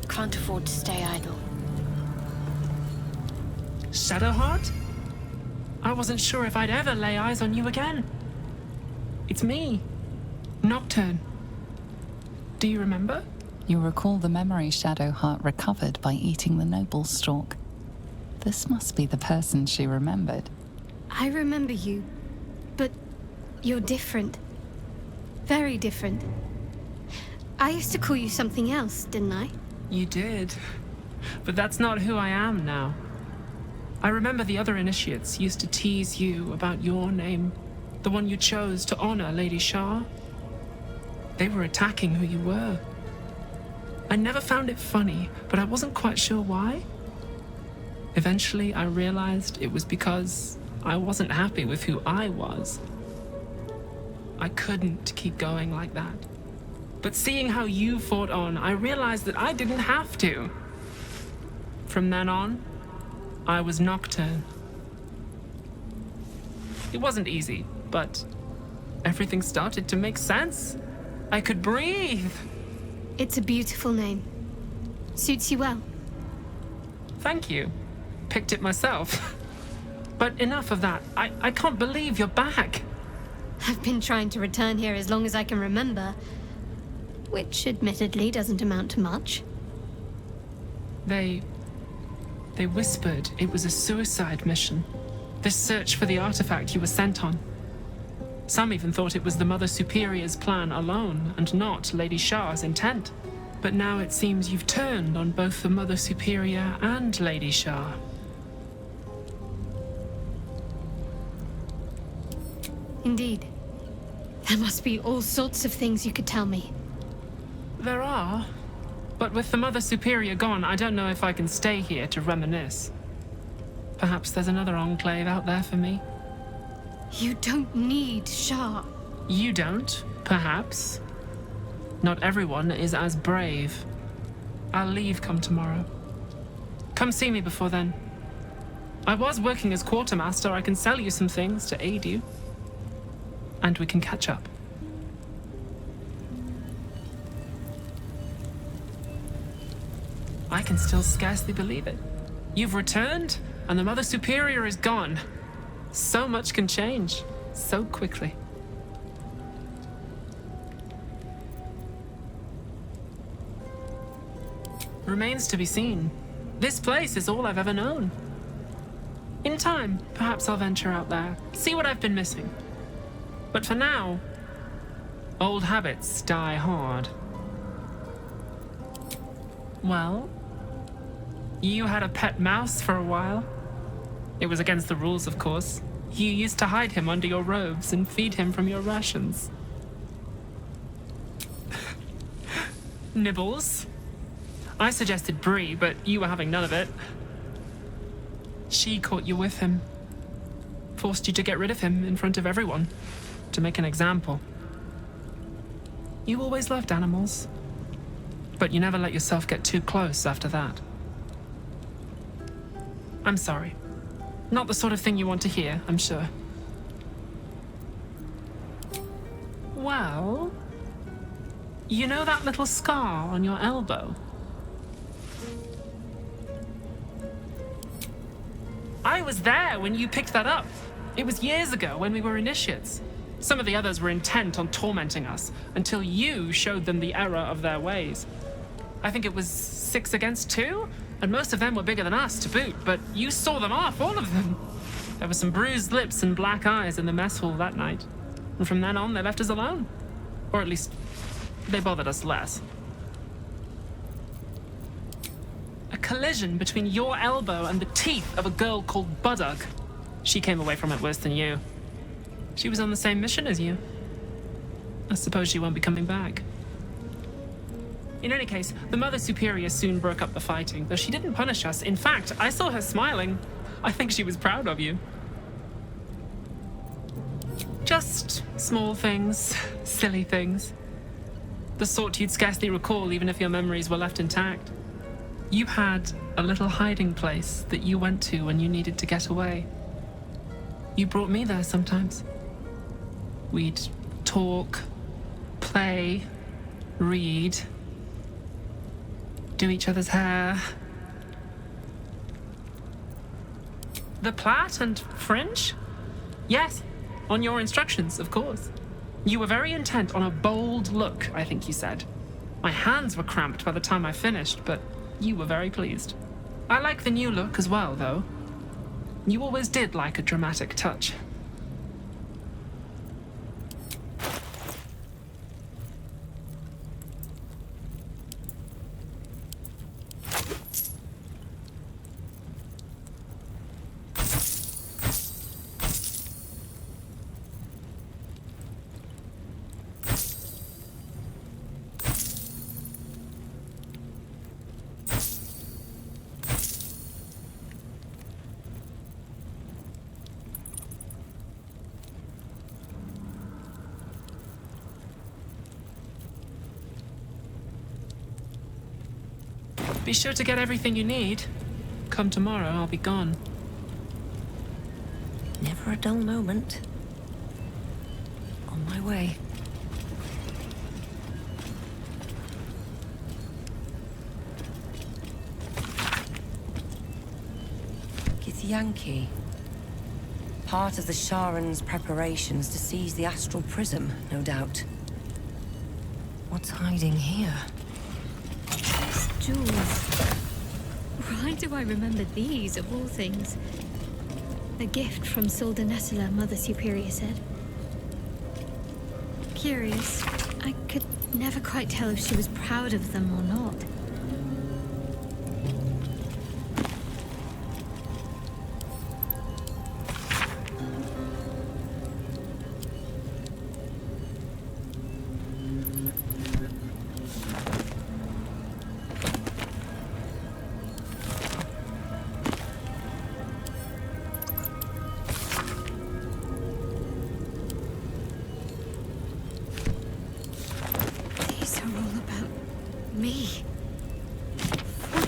Can't afford to stay idle. Shadowheart? I wasn't sure if I'd ever lay eyes on you again. It's me, Nocturne. Do you remember? You recall the memory Shadowheart recovered by eating the noble stalk. This must be the person she remembered. I remember you, but you're different. Very different. I used to call you something else, didn't I? You did. But that's not who I am now. I remember the other initiates used to tease you about your name, the one you chose to honor Lady Shar. They were attacking who you were. I never found it funny, but I wasn't quite sure why. Eventually, I realized it was because I wasn't happy with who I was. I couldn't keep going like that. But seeing how you fought on, I realized that I didn't have to. From then on, I was Nocturne. It wasn't easy, but everything started to make sense. I could breathe. It's a beautiful name. Suits you well. Thank you. Picked it myself. But enough of that. I can't believe you're back. I've been trying to return here as long as I can remember. Which, admittedly, doesn't amount to much. They whispered it was a suicide mission. This search for the artifact you were sent on. Some even thought it was the Mother Superior's plan alone, and not Lady Shar's intent. But now it seems you've turned on both the Mother Superior and Lady Shar. Indeed. There must be all sorts of things you could tell me. There are. But with the Mother Superior gone, I don't know if I can stay here to reminisce. Perhaps there's another enclave out there for me. You don't need Shar. You don't, perhaps. Not everyone is as brave. I'll leave come tomorrow. Come see me before then. I was working as quartermaster. I can sell you some things to aid you. And we can catch up. I can still scarcely believe it. You've returned, and the Mother Superior is gone. So much can change, so quickly. Remains to be seen. This place is all I've ever known. In time, perhaps I'll venture out there, see what I've been missing. But for now, old habits die hard. Well, you had a pet mouse for a while. It was against the rules, of course. You used to hide him under your robes and feed him from your rations. Nibbles. I suggested Bree, but you were having none of it. She caught you with him. Forced you to get rid of him in front of everyone. To make an example. You always loved animals. But you never let yourself get too close after that. I'm sorry. Not the sort of thing you want to hear, I'm sure. Well, you know that little scar on your elbow? I was there when you picked that up. It was years ago when we were initiates. Some of the others were intent on tormenting us until you showed them the error of their ways. I think it was 6 against 2? And most of them were bigger than us to boot, but you saw them off, all of them. There were some bruised lips and black eyes in the mess hall that night. And from then on, they left us alone. Or at least, they bothered us less. A collision between your elbow and the teeth of a girl called Baldur. She came away from it worse than you. She was on the same mission as you. I suppose she won't be coming back. In any case, the Mother Superior soon broke up the fighting, though she didn't punish us. In fact, I saw her smiling. I think she was proud of you. Just small things, silly things. The sort you'd scarcely recall even if your memories were left intact. You had a little hiding place that you went to when you needed to get away. You brought me there sometimes. We'd talk, play, read, do each other's hair. The plait and fringe? Yes, on your instructions, of course. You were very intent on a bold look, I think you said. My hands were cramped by the time I finished, but you were very pleased. I like the new look as well, though. You always did like a dramatic touch. Be sure to get everything you need. Come tomorrow, I'll be gone. Never a dull moment. On my way. Githyanki. Part of the Sharan's preparations to seize the astral prism, no doubt. What's hiding here? Jewels. Why do I remember these, of all things? A gift from Solda Nessela, Mother Superior said. Curious. I could never quite tell if she was proud of them or not.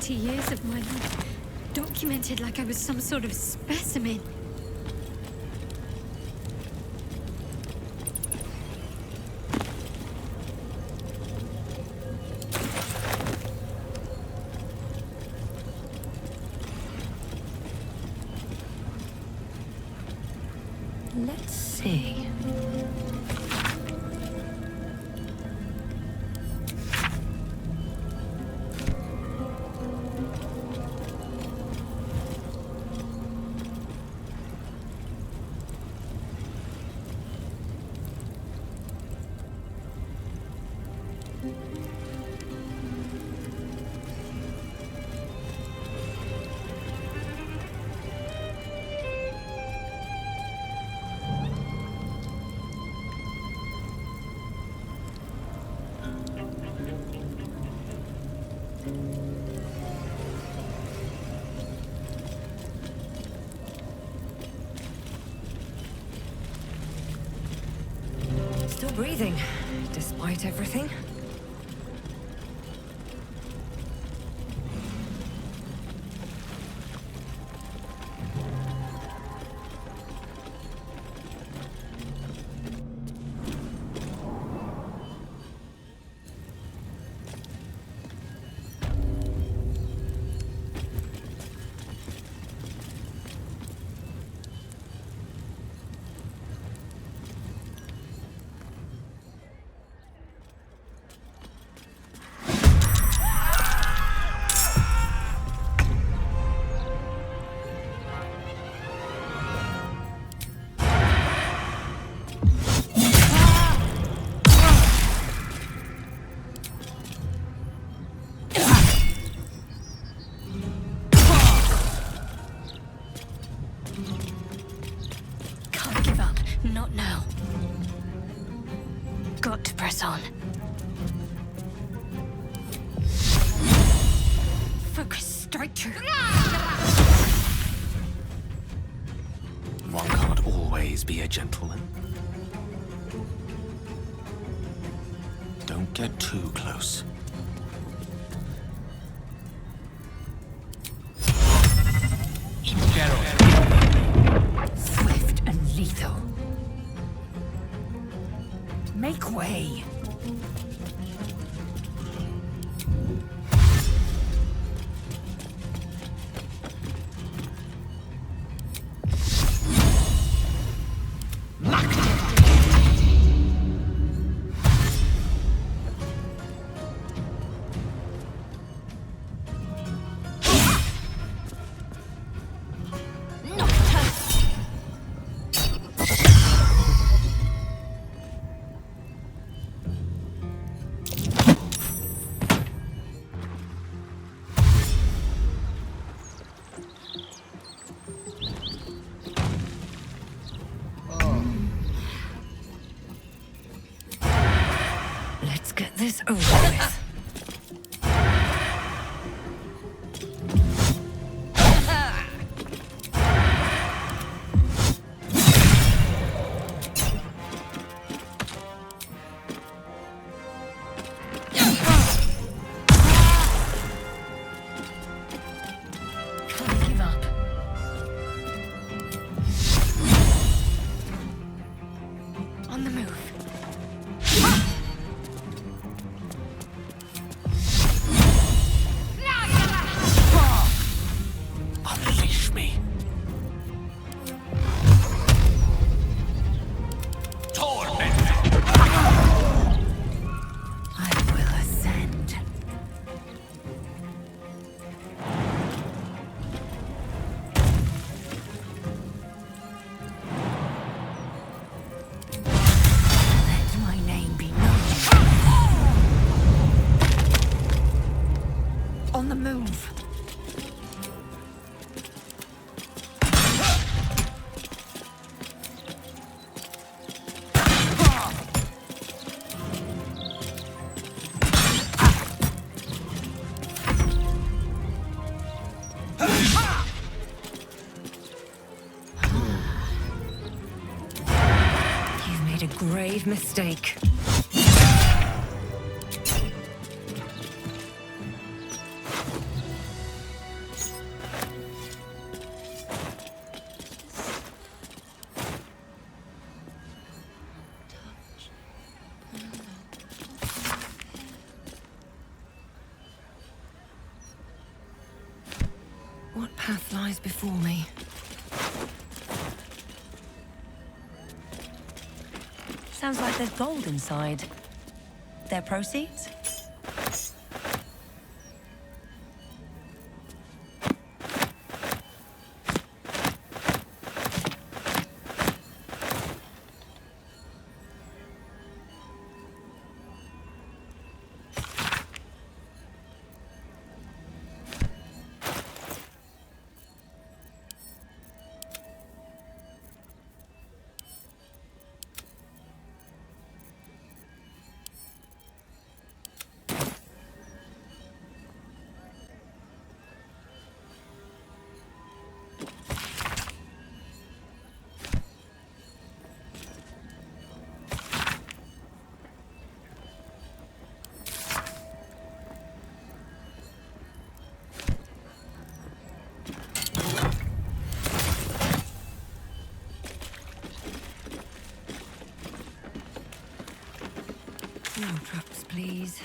30 years of my life, documented like I was some sort of specimen. Let's see. Still breathing, despite everything. Not now. Got to press on. Focus, strike true. One can't always be a gentleman. Don't get too close. Swift and lethal. Make way. Let's get this over with. Can't give up. On the move. Unleash me. Torment. I will ascend. Let my name be known. On the move. You've made a grave mistake. path lies before me. Sounds like there's gold inside. Their proceeds? No traps, please.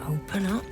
Open up.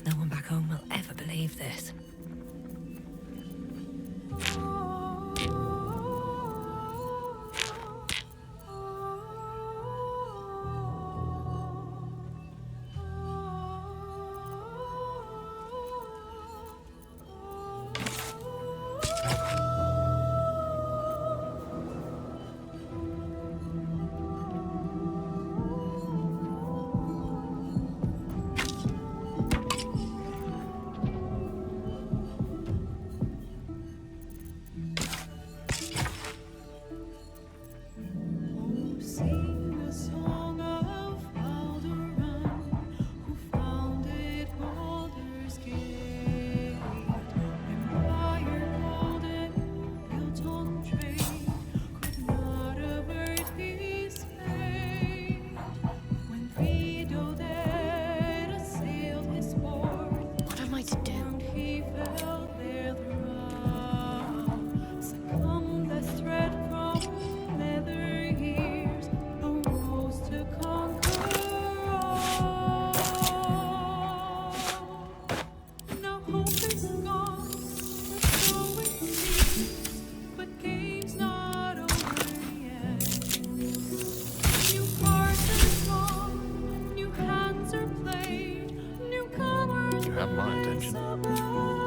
No one back home will ever believe this. have my attention.